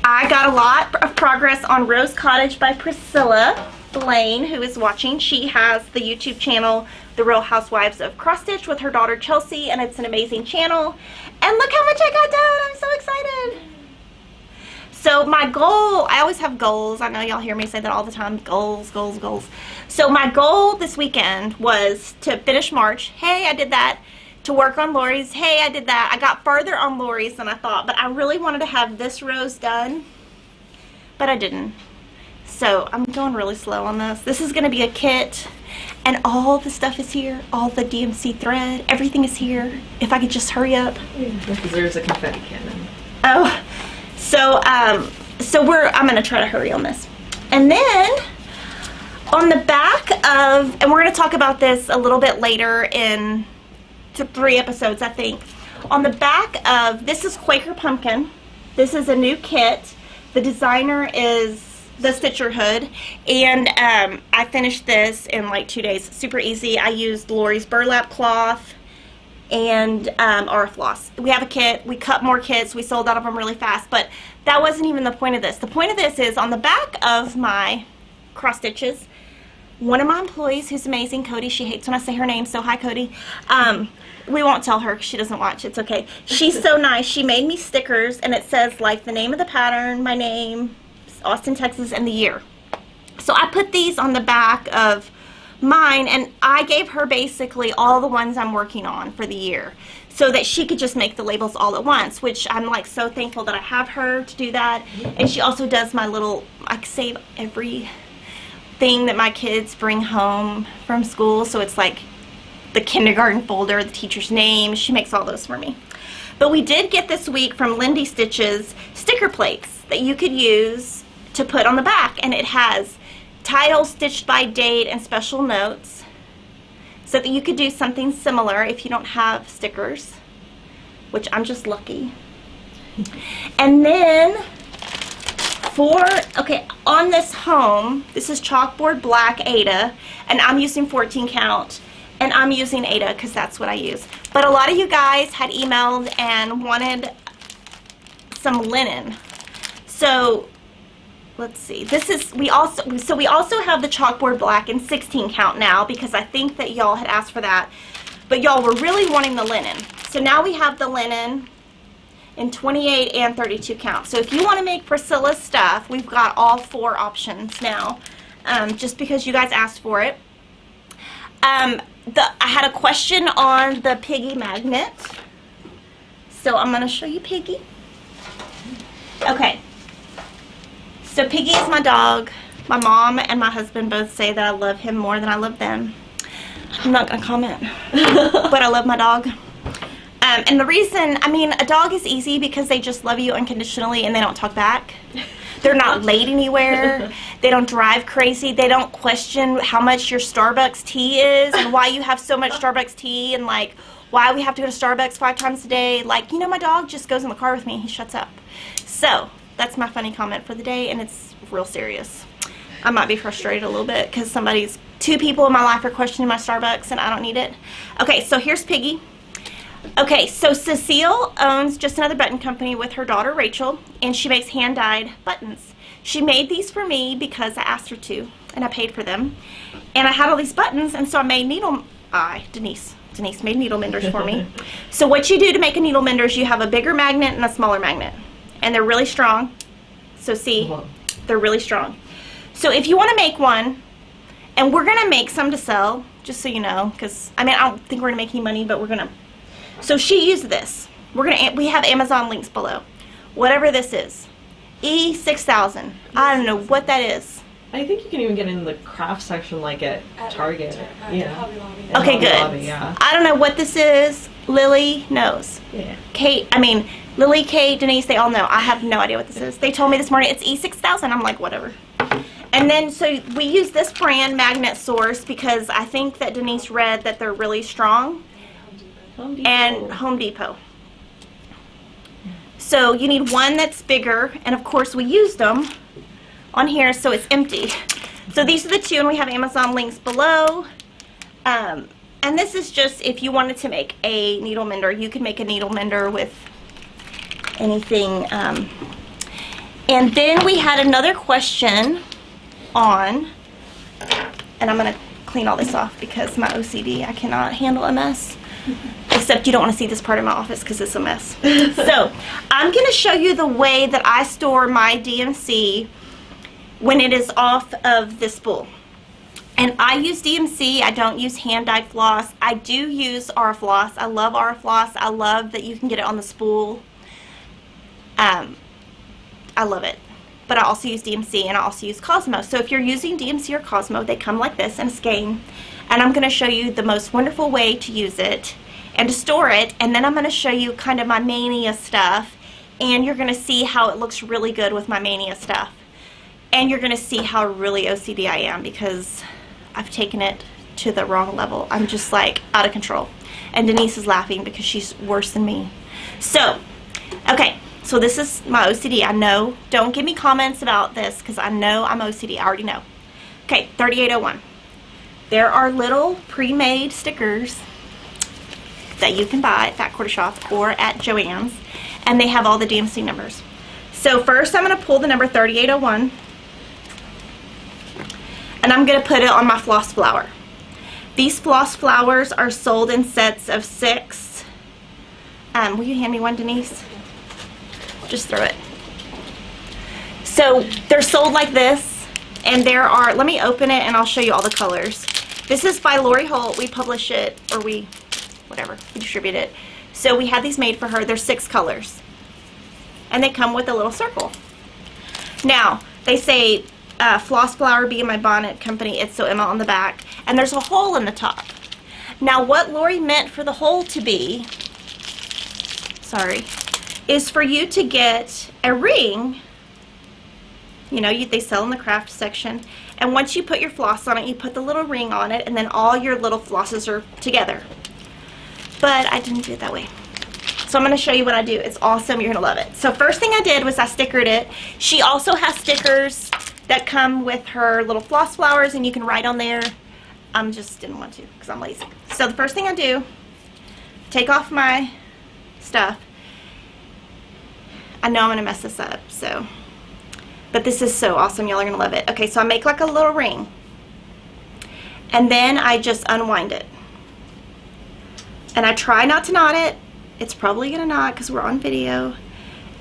I got a lot of progress on Rose Cottage by Priscilla Blaine, who is watching. She has the YouTube channel, The Real Housewives of Cross Stitch, with her daughter Chelsea, and it's an amazing channel. And look how much I got done. I'm so excited. So my goal, I always have goals. I know y'all hear me say that all the time. Goals, goals, goals. So my goal this weekend was to finish March. Hey, I did that. To work on Lori's. Hey, I did that. I got further on Lori's than I thought, but I really wanted to have this rose done, but I didn't. So I'm going really slow on this. This is going to be a kit, and all the stuff is here. All the DMC thread, everything is here. If I could just hurry up. Because there's a confetti cannon. Oh, so I'm going to try to hurry on this. And then on the back of, and we're going to talk about this a little bit later in 3 episodes, I think. On the back of, this is Quaker Pumpkin. This is a new kit. The designer is the Stitcher Hood, and I finished this in like 2 days. Super easy. I used Lori's burlap cloth and our Floss. We have a kit. We cut more kits. We sold out of them really fast, but that wasn't even the point of this. The point of this is on the back of my cross stitches, one of my employees, who's amazing, Cody, she hates when I say her name, so hi Cody. We won't tell her because she doesn't watch, it's okay. She's so nice. She made me stickers, and it says like the name of the pattern, my name, Austin, Texas, and the year. So I put these on the back of mine, and I gave her basically all the ones I'm working on for the year so that she could just make the labels all at once, which I'm like so thankful that I have her to do that. And she also does my little, I save every thing that my kids bring home from school, so it's like the kindergarten folder, the teacher's name. She makes all those for me. But we did get this week from Lindy Stitches sticker plates that you could use to put on the back, and it has title, stitched by date, and special notes, so that you could do something similar if you don't have stickers, which I'm just lucky. And then Okay, on this home, this is chalkboard black Ada, and I'm using 14 count, and I'm using Ada because that's what I use. But a lot of you guys had emailed and wanted some linen. So let's see. We also have the chalkboard black in 16 count now because I think that y'all had asked for that. But y'all were really wanting the linen. So now we have the linen in 28 and 32 count. So if you want to make Priscilla's stuff, we've got all 4 options now, just because you guys asked for it. I had a question on the Piggy magnet. So I'm going to show you Piggy. Okay. So Piggy is my dog. My mom and my husband both say that I love him more than I love them. I'm not going to comment, but I love my dog. And the reason, I mean, a dog is easy because they just love you unconditionally and they don't talk back. They're not late anywhere. They don't drive crazy. They don't question how much your Starbucks tea is and why you have so much Starbucks tea and, like, why we have to go to Starbucks 5 times a day. Like, you know, my dog just goes in the car with me and he shuts up. So that's my funny comment for the day, and it's real serious. I might be frustrated a little bit because 2 people in my life are questioning my Starbucks and I don't need it. Okay, so here's Piggy. Okay, so Cecile owns Just Another Button Company with her daughter Rachel, and she makes hand-dyed buttons. She made these for me because I asked her to, and I paid for them. And I had all these buttons, and so I made Denise made needle menders for me. So what you do to make a needle mender is you have a bigger magnet and a smaller magnet, and they're really strong. So see, they're really strong. So if you want to make one, and we're going to make some to sell, just so you know, because, I mean, I don't think we're going to make any money, but we're going to. So she used this. We have Amazon links below. Whatever this is. E6000. I don't know what that is. I think you can even get in the craft section like at Target. Yeah. Okay, good. Lobby, yeah. I don't know what this is. Lily knows. Yeah. Lily, Kate, Denise, they all know. I have no idea what this is. They told me this morning it's E6000. I'm like, whatever. And then, so we use this brand, Magnet Source, because I think that Denise read that they're really strong. And Home Depot. So you need one that's bigger, and of course we used them on here, so it's empty. So these are the 2, and we have Amazon links below. And this is just if you wanted to make a needle mender. You can make a needle mender with anything. And then we had another question on, and I'm going to clean all this off because my OCD, I cannot handle a mess. Except you don't want to see this part of my office because it's a mess. So I'm going to show you the way that I store my DMC when it is off of the spool. And I use DMC. I don't use hand-dyed floss. I do use our floss. I love our floss. I love that you can get it on the spool. I love it. But I also use DMC and I also use Cosmo. So if you're using DMC or Cosmo, they come like this in a skein. And I'm going to show you the most wonderful way to use it and to store it, and then I'm going to show you kind of my Mania stuff, and you're going to see how it looks really good with my Mania stuff. And you're going to see how really OCD I am because I've taken it to the wrong level. I'm just like out of control. And Denise is laughing because she's worse than me. So, okay, so this is my OCD. I know, don't give me comments about this because I know I'm OCD. I already know. Okay, 3801. There are little pre-made stickers that you can buy at Fat Quarter Shop or at Joann's, and they have all the DMC numbers. So first I'm going to pull the number 3801, and I'm going to put it on my floss flower. These floss flowers are sold in sets of 6. Will you hand me one, Denise? Just throw it. So they're sold like this, and there are, let me open it and I'll show you all the colors. This is by Lori Holt. We publish it, or we distribute it. So we had these made for her. There's 6 colors. And they come with a little circle. Now, they say Floss Flower Be in My Bonnet Company, It's So Emma on the back. And there's a hole in the top. Now, what Lori meant for the hole to be, is for you to get a ring. You know, they sell in the craft section. And once you put your floss on it, you put the little ring on it, and then all your little flosses are together. But I didn't do it that way. So I'm going to show you what I do. It's awesome. You're going to love it. So first thing I did was I stickered it. She also has stickers that come with her little floss flowers, and you can write on there. I just didn't want to because I'm lazy. So the first thing I do, take off my stuff. I know I'm going to mess this up, so, but this is so awesome. Y'all are going to love it. Okay, so I make like a little ring, and then I just unwind it. And I try not to knot it. It's probably going to knot because we're on video.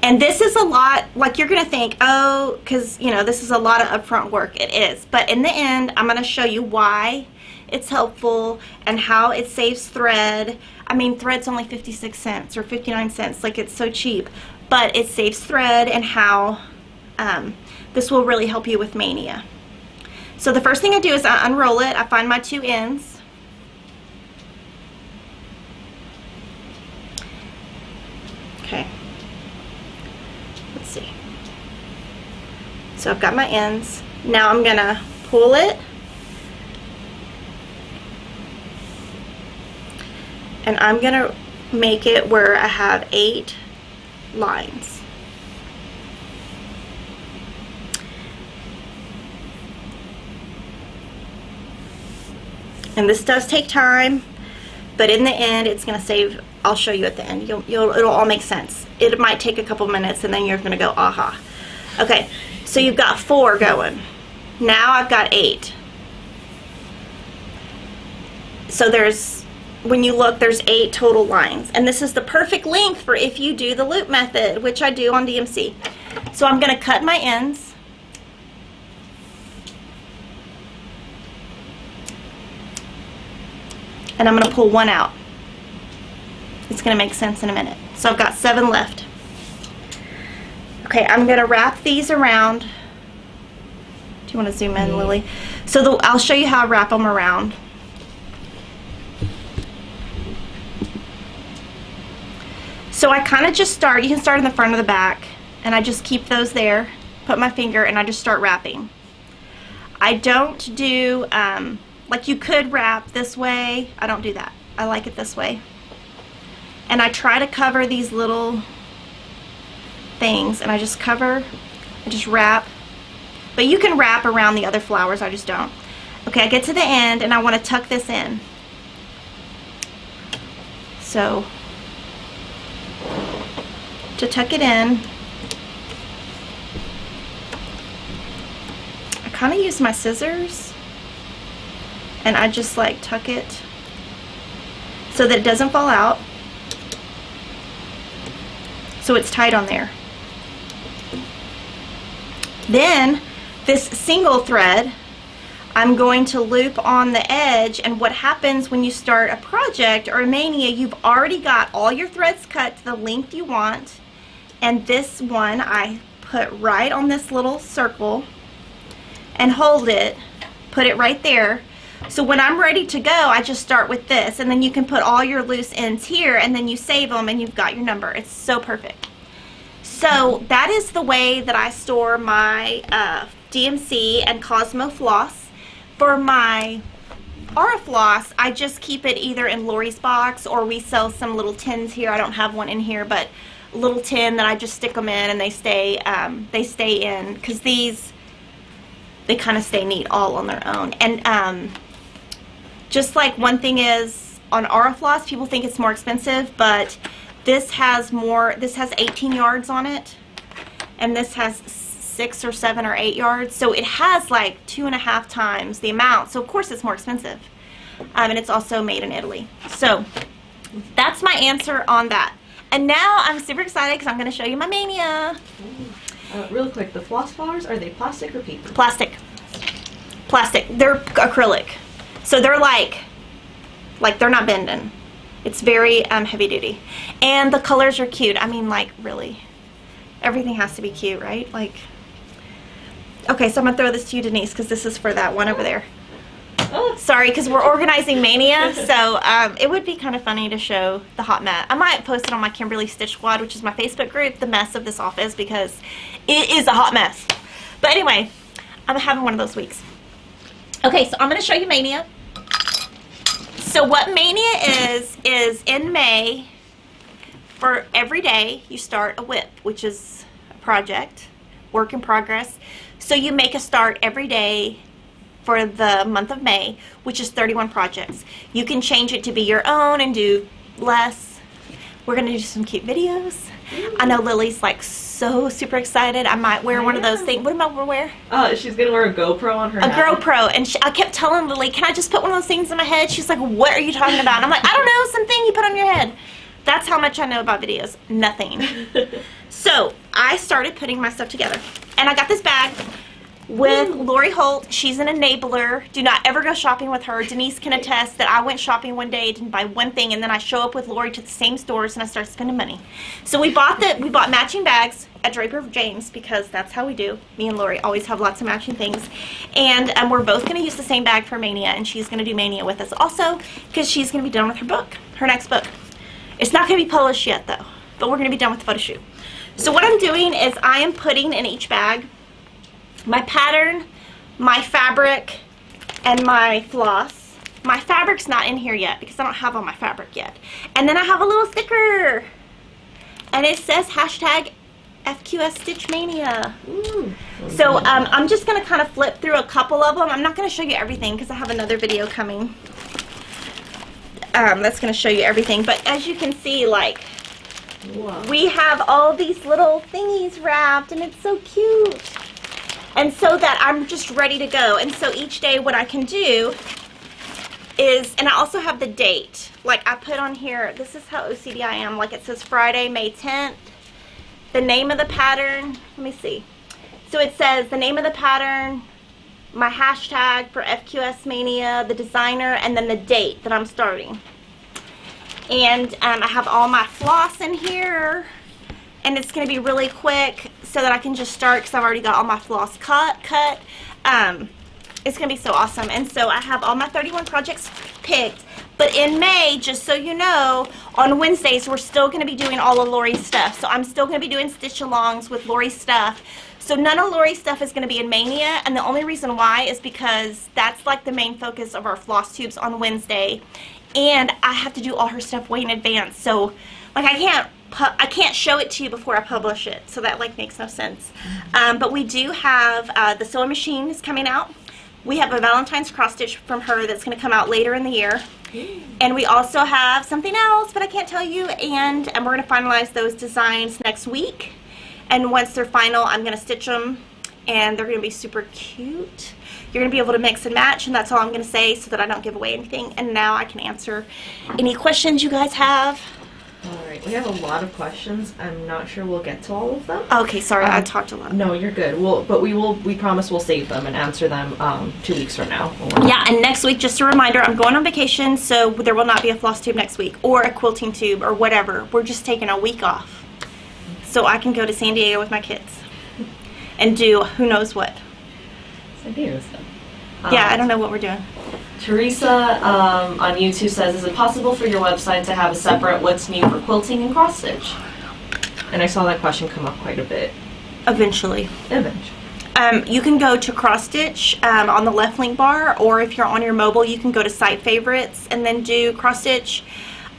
And this is a lot, like you're going to think, oh, because, you know, this is a lot of upfront work. It is. But in the end, I'm going to show you why it's helpful and how it saves thread. I mean, thread's only 56 cents or 59 cents. Like, it's so cheap. But it saves thread, and how this will really help you with mania. So the first thing I do is I unroll it. I find my 2 ends. Okay, let's see. So I've got my ends. Now I'm gonna pull it, and I'm gonna make it where I have 8 lines. And this does take time, but in the end it's gonna save. I'll show you at the end. It'll all make sense. It might take a couple minutes, and then you're gonna go, aha. Okay, so you've got 4 going. Now I've got 8. So there's, when you look, there's 8 total lines, and this is the perfect length for if you do the loop method, which I do on DMC. So I'm gonna cut my ends. And I'm gonna pull 1 out. It's going to make sense in a minute. So I've got 7 left. Okay, I'm going to wrap these around. Do you want to zoom in, Lily? So I'll show you how I wrap them around. So I kind of just start, you can start in the front or the back, and I just keep those there, put my finger, and I just start wrapping. I don't do, like you could wrap this way. I don't do that. I like it this way. And I try to cover these little things, and I just cover, I just wrap. But you can wrap around the other flowers, I just don't. Okay, I get to the end, and I want to tuck this in. So, to tuck it in, I kind of use my scissors, and I just like tuck it so that it doesn't fall out. So it's tight on there. Then this single thread, I'm going to loop on the edge, and what happens when you start a project or a mania, you've already got all your threads cut to the length you want, and this one I put right on this little circle and hold it, put it right there. So when I'm ready to go, I just start with this, and then you can put all your loose ends here, and then you save them, and you've got your number. It's so perfect. So that is the way that I store my DMC and Cosmo floss. For my Aura floss, I just keep it either in Lori's box, or we sell some little tins here. I don't have one in here, but a little tin that I just stick them in, and they stay in, because these, they kind of stay neat all on their own. And just like one thing is, on Aura floss, people think it's more expensive, but this has more, this has 18 yards on it, and this has 6 or 7 or 8 yards, so it has like 2.5 times the amount, so of course it's more expensive. And it's also made in Italy. So that's my answer on that. And now I'm super excited because I'm going to show you my mania. Real quick, the floss flowers, are they plastic or paper? Plastic. Plastic. They're acrylic. So they're like they're not bending. It's very heavy duty. And the colors are cute. I mean, like, really. Everything has to be cute, right? Like, okay, so I'm going to throw this to you, Denise, because this is for that one over there. Oh, sorry, because we're organizing Mania, so it would be kind of funny to show the hot mess. I might post it on my Kimberly Stitch Squad, which is my Facebook group, the mess of this office, because it is a hot mess. But anyway, I'm having one of those weeks. Okay, so I'm going to show you Mania. So what Mania is in May, for every day you start a whip, which is a project, work in progress. So you make a start every day for the month of May, which is 31 projects. You can change it to be your own and do less. We're gonna do some cute videos. I know Lily's like so super excited. I might wear one of those things. What am I gonna wear? She's gonna wear a GoPro on her head. A GoPro, and I kept telling Lily, can I just put one of those things in my head? She's like, what are you talking about? And I'm like, I don't know, something you put on your head. That's how much I know about videos. Nothing. So I started putting my stuff together, and I got this bag with Lori Holt. She's an enabler. Do not ever go shopping with her. Denise can attest that I went shopping one day, didn't buy one thing, and then I show up with Lori to the same stores and I start spending money. So we bought matching bags at Draper James, because that's how we do. Me and Lori always have lots of matching things. And we're both going to use the same bag for Mania, and she's going to do Mania with us also, because she's going to be done with her book, her next book. It's not going to be published yet though, but we're going to be done with the photo shoot. So what I'm doing is I am putting in each bag my pattern, my fabric, and my floss. My fabric's not in here yet because I don't have all my fabric yet. And then I have a little sticker, and it says hashtag FQS Stitch Mania. So I'm just going to kind of flip through a couple of them. I'm not going to show you everything because I have another video coming that's going to show you everything. But as you can see, like, we have all these little thingies wrapped, and it's so cute. And so that I'm just ready to go. And so each day what I can do is, and I also have the date. Like I put on here, this is how OCD I am. Like it says Friday, May 10th. The name of the pattern, let me see. So it says the name of the pattern, my hashtag for FQS Mania, the designer, and then the date that I'm starting. And I have all my floss in here. And it's going to be really quick so that I can just start because I've already got all my floss cut. It's going to be so awesome. And so I have all my 31 projects picked. But in May, just so you know, on Wednesdays, we're still going to be doing all of Lori's stuff. So I'm still going to be doing stitch-alongs with Lori's stuff. So none of Lori's stuff is going to be in Mania. And the only reason why is because that's like the main focus of our floss tubes on Wednesday. And I have to do all her stuff way in advance. So like I can't show it to you before I publish it, so that like makes no sense. But we do have the sewing machine is coming out. We have a Valentine's cross stitch from her that's going to come out later in the year, and we also have something else, but I can't tell you. And we're going to finalize those designs next week. And once they're final, I'm going to stitch them, and they're going to be super cute. You're going to be able to mix and match, and that's all I'm going to say, so that I don't give away anything. And now I can answer any questions you guys have. Alright, we have a lot of questions. I'm not sure we'll get to all of them. Okay, sorry, I talked a lot. No, you're good. But we promise we'll save them and answer them 2 weeks from now. Yeah, and next week, just a reminder, I'm going on vacation, so there will not be a floss tube next week, or a quilting tube, or whatever. We're just taking a week off, so I can go to San Diego with my kids and do who knows what. San Diego stuff. Yeah, I don't know what we're doing. Teresa on YouTube says, is it possible for your website to have a separate what's new for quilting and cross stitch? And I saw that question come up quite a bit. Eventually. You can go to cross stitch on the left link bar, or if you're on your mobile, you can go to site favorites and then do cross stitch.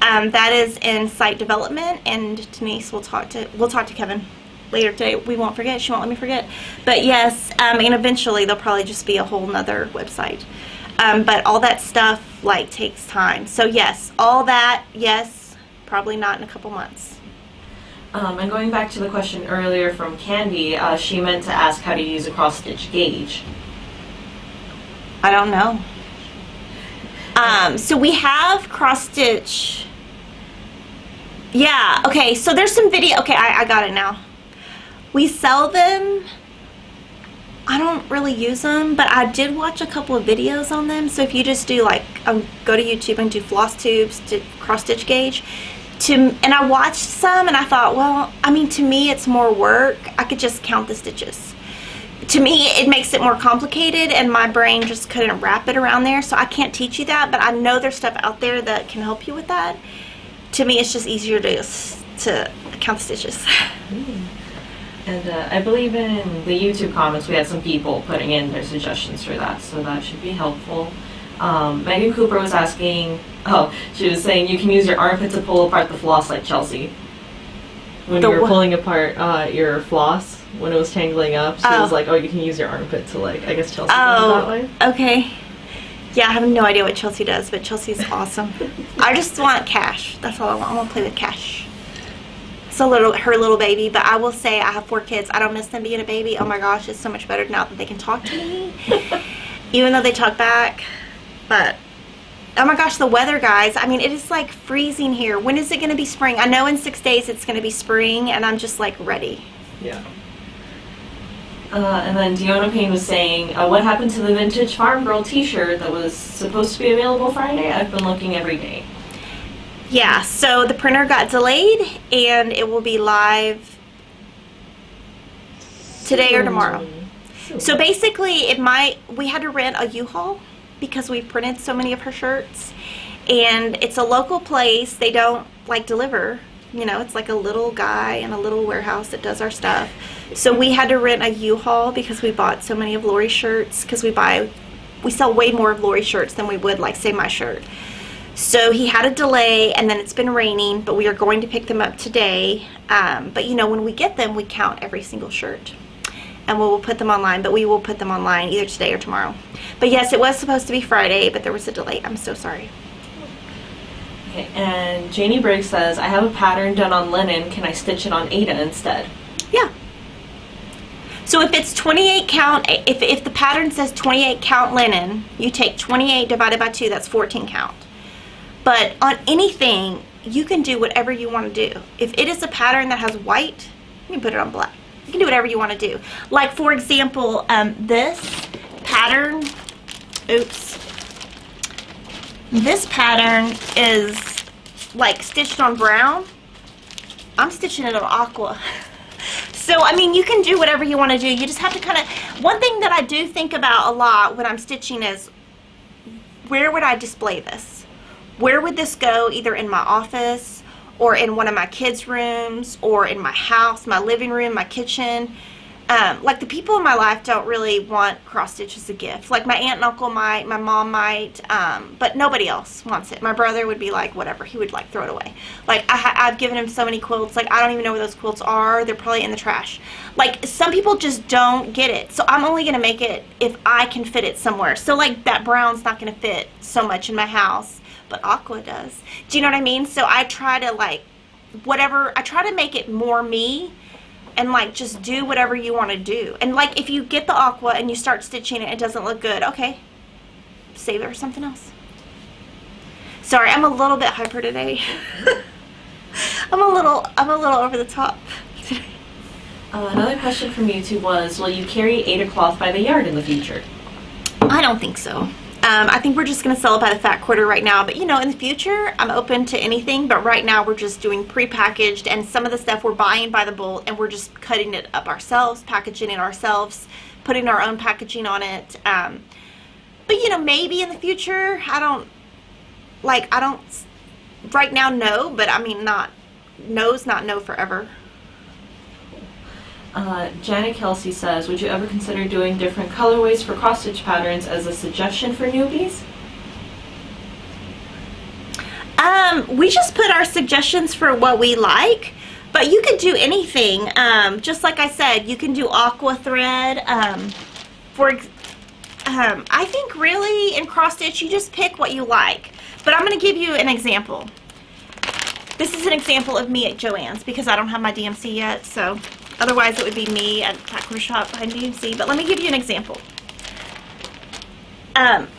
That is in site development, and Denise will talk to Kevin later today. We won't forget. She won't let me forget. But yes, and eventually there'll probably just be a whole nother website. But all that stuff like takes time. So yes, all that, yes, probably not in a couple months. And going back to the question earlier from Candy, she meant to ask how to use a cross stitch gauge. I don't know. So we have cross stitch. Yeah, okay, so there's some video. Okay, I got it now. We sell them. I don't really use them, but I did watch a couple of videos on them. So if you just do like, go to YouTube and do FlossTube, cross stitch gauge. And I watched some and I thought, well, I mean, to me it's more work. I could just count the stitches. To me, it makes it more complicated, and my brain just couldn't wrap it around there. So I can't teach you that, but I know there's stuff out there that can help you with that. To me, it's just easier to count the stitches. And I believe in the YouTube comments we had some people putting in their suggestions for that, so that should be helpful. Megan Cooper was asking, she was saying you can use your armpit to pull apart the floss like Chelsea. When you were pulling apart your floss when it was tangling up, so it was like, oh, you can use your armpit to, like, I guess Chelsea does that way. Okay. Yeah, I have no idea what Chelsea does, but Chelsea's awesome. I just want Cash. That's all I want. I want to play with Cash. It's her little baby, but I will say I have 4 kids. I don't miss them being a baby. Oh my gosh, it's so much better now that they can talk to me. Even though they talk back. But, oh my gosh, the weather, guys. I mean, it is like freezing here. When is it going to be spring? I know in 6 days it's going to be spring, and I'm just like ready. Yeah. And then Deanna Payne was saying, what happened to the vintage Farm Girl t-shirt that was supposed to be available Friday? I've been looking every day. Yeah, so the printer got delayed, and it will be live today or tomorrow. So basically, we had to rent a U-Haul because we printed so many of her shirts, and it's a local place. They don't like deliver. You know, it's like a little guy in a little warehouse that does our stuff. So we had to rent a U-Haul because we bought so many of Lori's shirts, because we sell way more of Lori's shirts than we would, like, say, my shirt. So he had a delay, and then it's been raining, but we are going to pick them up today. But, you know, when we get them, we count every single shirt. And we will put them online, but we will put them online either today or tomorrow. But yes, it was supposed to be Friday, but there was a delay. I'm so sorry. Okay, and Janie Briggs says, I have a pattern done on linen. Can I stitch it on Ada instead? Yeah. So if it's 28 count, if the pattern says 28 count linen, you take 28 divided by 2, that's 14 count. But on anything, you can do whatever you want to do. If it is a pattern that has white, you can put it on black. You can do whatever you want to do. Like, for example, this pattern, this pattern is like stitched on brown. I'm stitching it on aqua. So, I mean, you can do whatever you want to do. You just have to kind of, one thing that I do think about a lot when I'm stitching is, where would I display this? Where would this go, either in my office or in one of my kids' rooms or in my house, my living room, my kitchen? Like, the people in my life don't really want cross stitch as a gift. Like, my aunt and uncle might, my mom might, but nobody else wants it. My brother would be like, whatever, he would like throw it away. Like, I've given him so many quilts, like, I don't even know where those quilts are. They're probably in the trash. Like, some people just don't get it. So I'm only gonna make it if I can fit it somewhere. So, like, that brown's not gonna fit so much in my house, but aqua does. Do you know what I mean? So I try to, like, I try to make it more me, and, like, just do whatever you want to do. And, like, if you get the aqua and you start stitching it, it doesn't look good, okay, save it for something else. Sorry, I'm a little bit hyper today. I'm a little over the top today. Another question from YouTube was, will you carry Ada cloth by the yard in the future? I don't think so. I think we're just going to sell it by the fat quarter right now. But, you know, in the future, I'm open to anything. But right now, we're just doing pre-packaged. And some of the stuff we're buying by the bolt. And we're just cutting it up ourselves, packaging it ourselves, putting our own packaging on it. But, you know, maybe in the future, I don't, right now, no. But, I mean, no's not no forever. Janet Kelsey says, would you ever consider doing different colorways for cross-stitch patterns as a suggestion for newbies? We just put our suggestions for what we like, but you could do anything. Just like I said, you can do aqua thread. I think really in cross-stitch, you just pick what you like. But I'm going to give you an example. This is an example of me at Joann's because I don't have my DMC yet, so... Otherwise, it would be me at Tackler Shop behind DMC. But let me give you an example.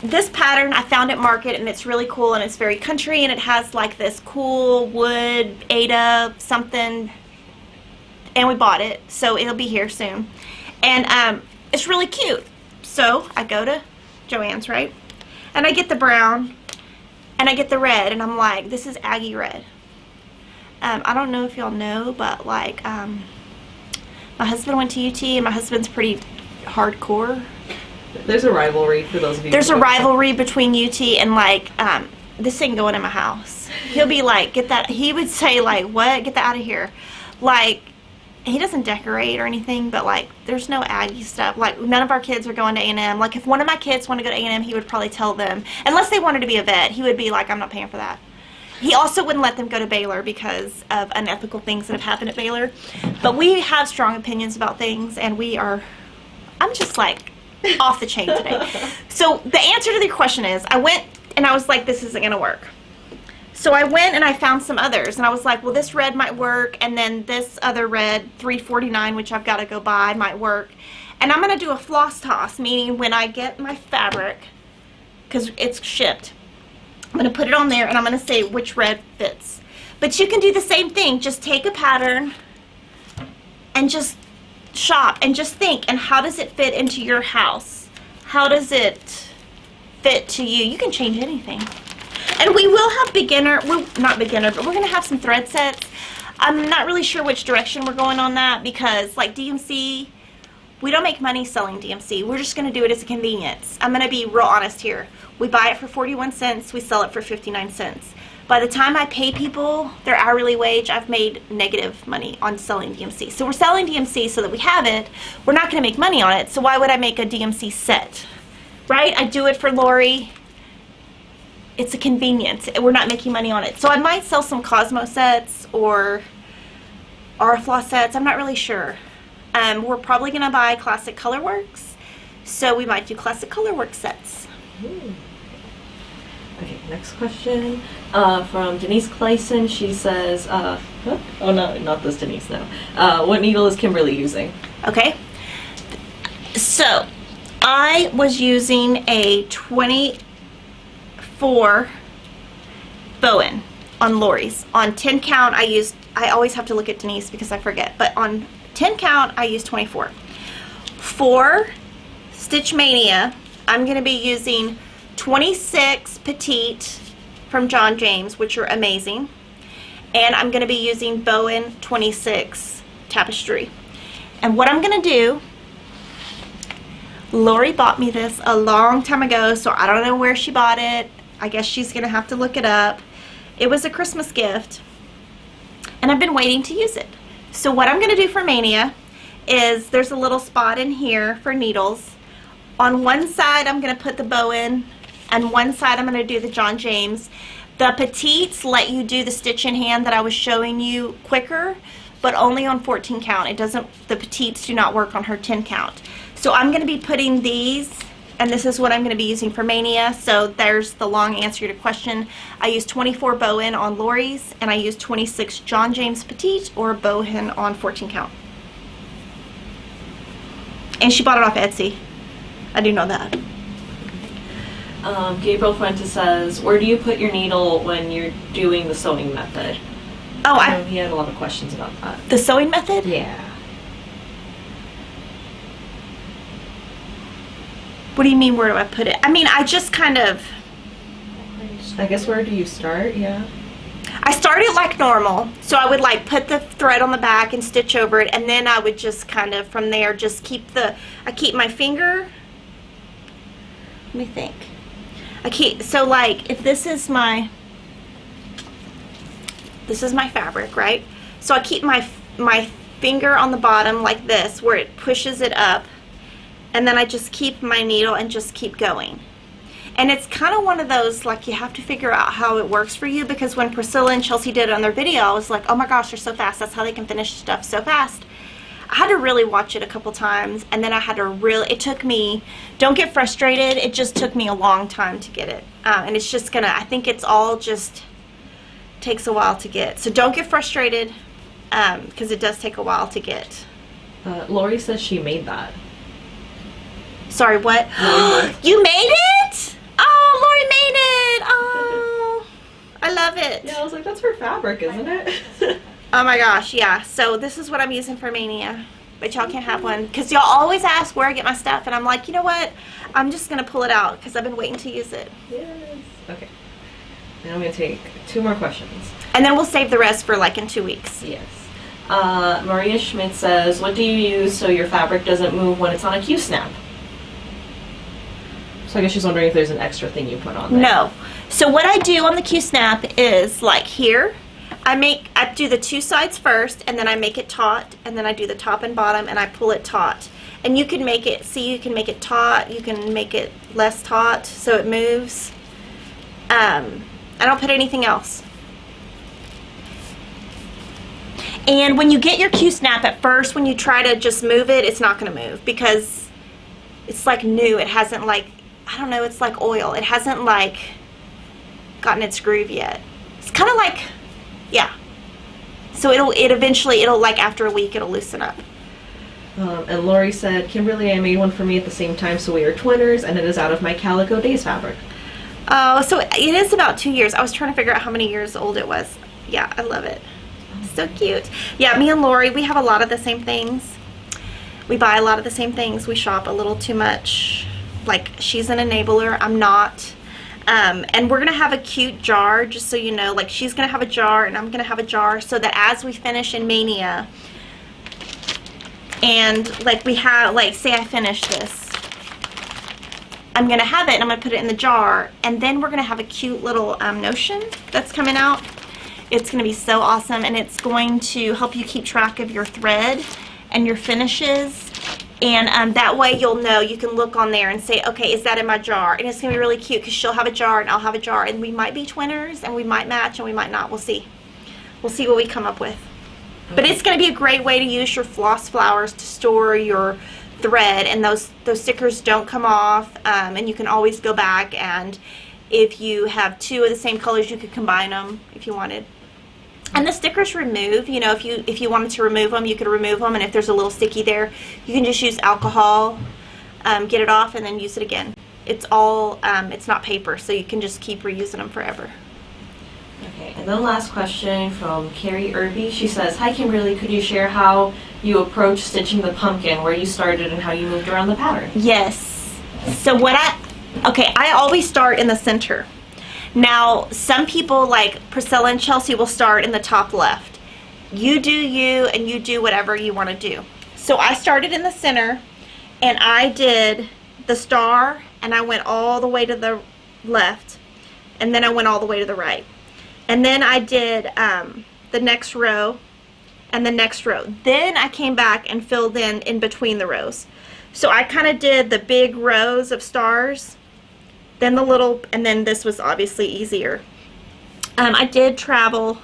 This pattern I found at Market, and it's really cool, and it's very country, and it has like this cool wood, Ada, something, and we bought it, so it'll be here soon. And it's really cute. So I go to Joann's, right? And I get the brown, and I get the red, and I'm like, this is Aggie red. I don't know if y'all know, but like, my husband went to UT, and my husband's pretty hardcore. There's a rivalry for those of you. There's a rivalry between UT and, like, this ain't going in my house. He'll be like, get that, he would say, like, what? Get that out of here. Like, he doesn't decorate or anything, but, like, there's no Aggie stuff. Like, none of our kids are going to A&M. Like, if one of my kids wanted to go to A&M, he would probably tell them. Unless they wanted to be a vet, he would be like, I'm not paying for that. He also wouldn't let them go to Baylor because of unethical things that have happened at Baylor. But we have strong opinions about things, and I'm just like off the chain today. So the answer to the question is, I went and I was like, this isn't going to work. So I went and I found some others, and I was like, well, this red might work, and then this other red, $3.49, which I've got to go buy, might work. And I'm going to do a floss toss, meaning when I get my fabric, because it's shipped, I'm going to put it on there, and I'm going to say which red fits. But you can do the same thing. Just take a pattern and just shop and just think, and how does it fit into your house? How does it fit to you? You can change anything. And we will have beginner, well, not beginner, but we're going to have some thread sets. I'm not really sure which direction we're going on that, because like DMC, we don't make money selling DMC. We're just going to do it as a convenience. I'm going to be real honest here. We buy it for 41 cents. We sell it for 59 cents. By the time I pay people their hourly wage, I've made negative money on selling DMC. So we're selling DMC so that we have it. We're not going to make money on it, so why would I make a DMC set? Right? I do it for Lori. It's a convenience. We're not making money on it. So I might sell some Cosmo sets or Floss sets. I'm not really sure. We're probably going to buy Classic Colorworks. So we might do Classic Colorworks sets. Ooh. Okay, next question from Denise Clayson. She says, oh no, not this Denise, no. What needle is Kimberly using? Okay. So I was using a 24 Bowen on Lori's. On 10 count I always have to look at Denise because I forget, but on 10 count I use 24. For Stitch Mania, I'm going to be using 26 Petite from John James, which are amazing, and I'm going to be using Bowen 26 Tapestry. And what I'm going to do, Lori bought me this a long time ago, so I don't know where she bought it. I guess she's going to have to look it up. It was a Christmas gift, and I've been waiting to use it. So what I'm going to do for Mania is there's a little spot in here for needles. On one side I'm going to put the Bowen, and one side I'm going to do the John James. The Petites let you do the stitch in hand that I was showing you quicker, but only on 14 count. It doesn't, the Petites do not work on her 10 count. So I'm going to be putting these, and this is what I'm going to be using for Mania. So there's the long answer to your question. I use 24 Bowen on Lori's, and I use 26 John James Petite or Bowen on 14 count. And she bought it off Etsy. I do know that. Gabriel Fuentes says, where do you put your needle when you're doing the sewing method? Oh, he had a lot of questions about that. The sewing method? Yeah. What do you mean, where do I put it? I mean, I just kind of... I guess where do you start? Yeah. I started like normal. So I would like put the thread on the back and stitch over it, and then I would just kind of from there just keep I keep my finger. Let me think. So like if this is my fabric, right? So I keep my finger on the bottom like this where it pushes it up, and then I just keep my needle and just keep going. And it's kind of one of those, like, you have to figure out how it works for you, because when Priscilla and Chelsea did it on their video, I was like, oh my gosh, they're so fast. That's how they can finish stuff so fast. I had to really watch it a couple times, and then I had to really, it took me, don't get frustrated, it just took me a long time to get it. And it's just gonna, I think it's all just takes a while to get. So don't get frustrated, because it does take a while to get. Lori says she made that. Sorry, what? You made it? Oh, Lori made it. Oh, I love it. Yeah, I was like, that's her fabric, isn't it? Oh my gosh, yeah. So this is what I'm using for Mania. But y'all can't have one, because y'all always ask where I get my stuff, and I'm like, you know what? I'm just going to pull it out, because I've been waiting to use it. Yes. Okay. And I'm going to take 2 more questions. And then we'll save the rest for like in 2 weeks. Yes. Maria Schmidt says, what do you use so your fabric doesn't move when it's on a Q-snap? So I guess she's wondering if there's an extra thing you put on there. No. So what I do on the Q-snap is like here, I do the 2 sides first, and then I make it taut, and then I do the top and bottom, and I pull it taut. And you can make it, see, you can make it taut, you can make it less taut so it moves. I don't put anything else. And when you get your Q-snap at first, when you try to just move it, it's not going to move because it's like new. It hasn't like, I don't know, it's like oil. It hasn't like gotten its groove yet. It's kind of like, yeah. So it'll eventually, like after a week, it'll loosen up. And Lori said, Kimberly, I made one for me at the same time, so we are twinners, and it is out of my Calico Days fabric. Oh, so it is about 2 years. I was trying to figure out how many years old it was. Yeah, I love it. So cute. Yeah, me and Lori, we have a lot of the same things. We buy a lot of the same things. We shop a little too much. Like, she's an enabler. I'm not. And we're going to have a cute jar, just so you know. Like, she's going to have a jar, and I'm going to have a jar, so that as we finish in Mania, and, like, we have, like, say I finish this, I'm going to have it, and I'm going to put it in the jar, and then we're going to have a cute little notion that's coming out. It's going to be so awesome, and it's going to help you keep track of your thread and your finishes, and that way you'll know. You can look on there and say, okay, is that in my jar? And it's going to be really cute because she'll have a jar and I'll have a jar, and we might be twinners, and we might match, and we might not. We'll see. We'll see what we come up with. But it's going to be a great way to use your floss flowers to store your thread, and those stickers don't come off, and you can always go back, and if you have two of the same colors, you could combine them if you wanted. And the stickers remove, you know, if you wanted to remove them, you could remove them, and if there's a little sticky there, you can just use alcohol, get it off, and then use it again. It's all, it's not paper, so you can just keep reusing them forever. Okay, and then last question from Carrie Irby. She says, hi Kimberly, could you share how you approach stitching the pumpkin, where you started and how you moved around the pattern? Yes. So I always start in the center. Now, some people like Priscilla and Chelsea will start in the top left. You do you, and you do whatever you want to do. So I started in the center, and I did the star, and I went all the way to the left, and then I went all the way to the right. And then I did the next row and the next row. Then I came back and filled in between the rows. So I kind of did the big rows of stars, then the little, and then this was obviously easier. I did travel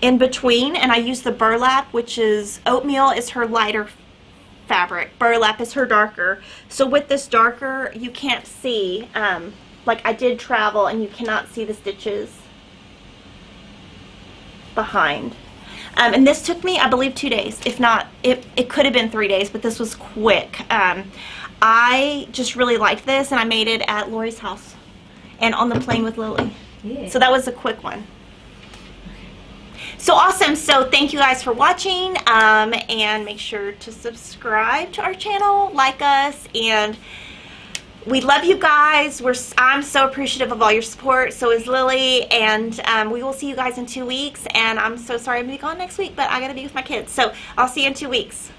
in between, and I used the burlap, which is, oatmeal is her lighter fabric, burlap is her darker. So with this darker, you can't see, like I did travel, and you cannot see the stitches behind. And this took me, I believe, 2 days. If not, it could have been 3 days, but this was quick. I just really liked this, and I made it at Lori's house and on the plane with Lily. Yeah. So that was a quick one. So awesome. So thank you guys for watching, and make sure to subscribe to our channel, like us, and we love you guys. I'm so appreciative of all your support. So is Lily, and we will see you guys in 2 weeks. And I'm so sorry I'm going to be gone next week, but I got to be with my kids. So I'll see you in 2 weeks.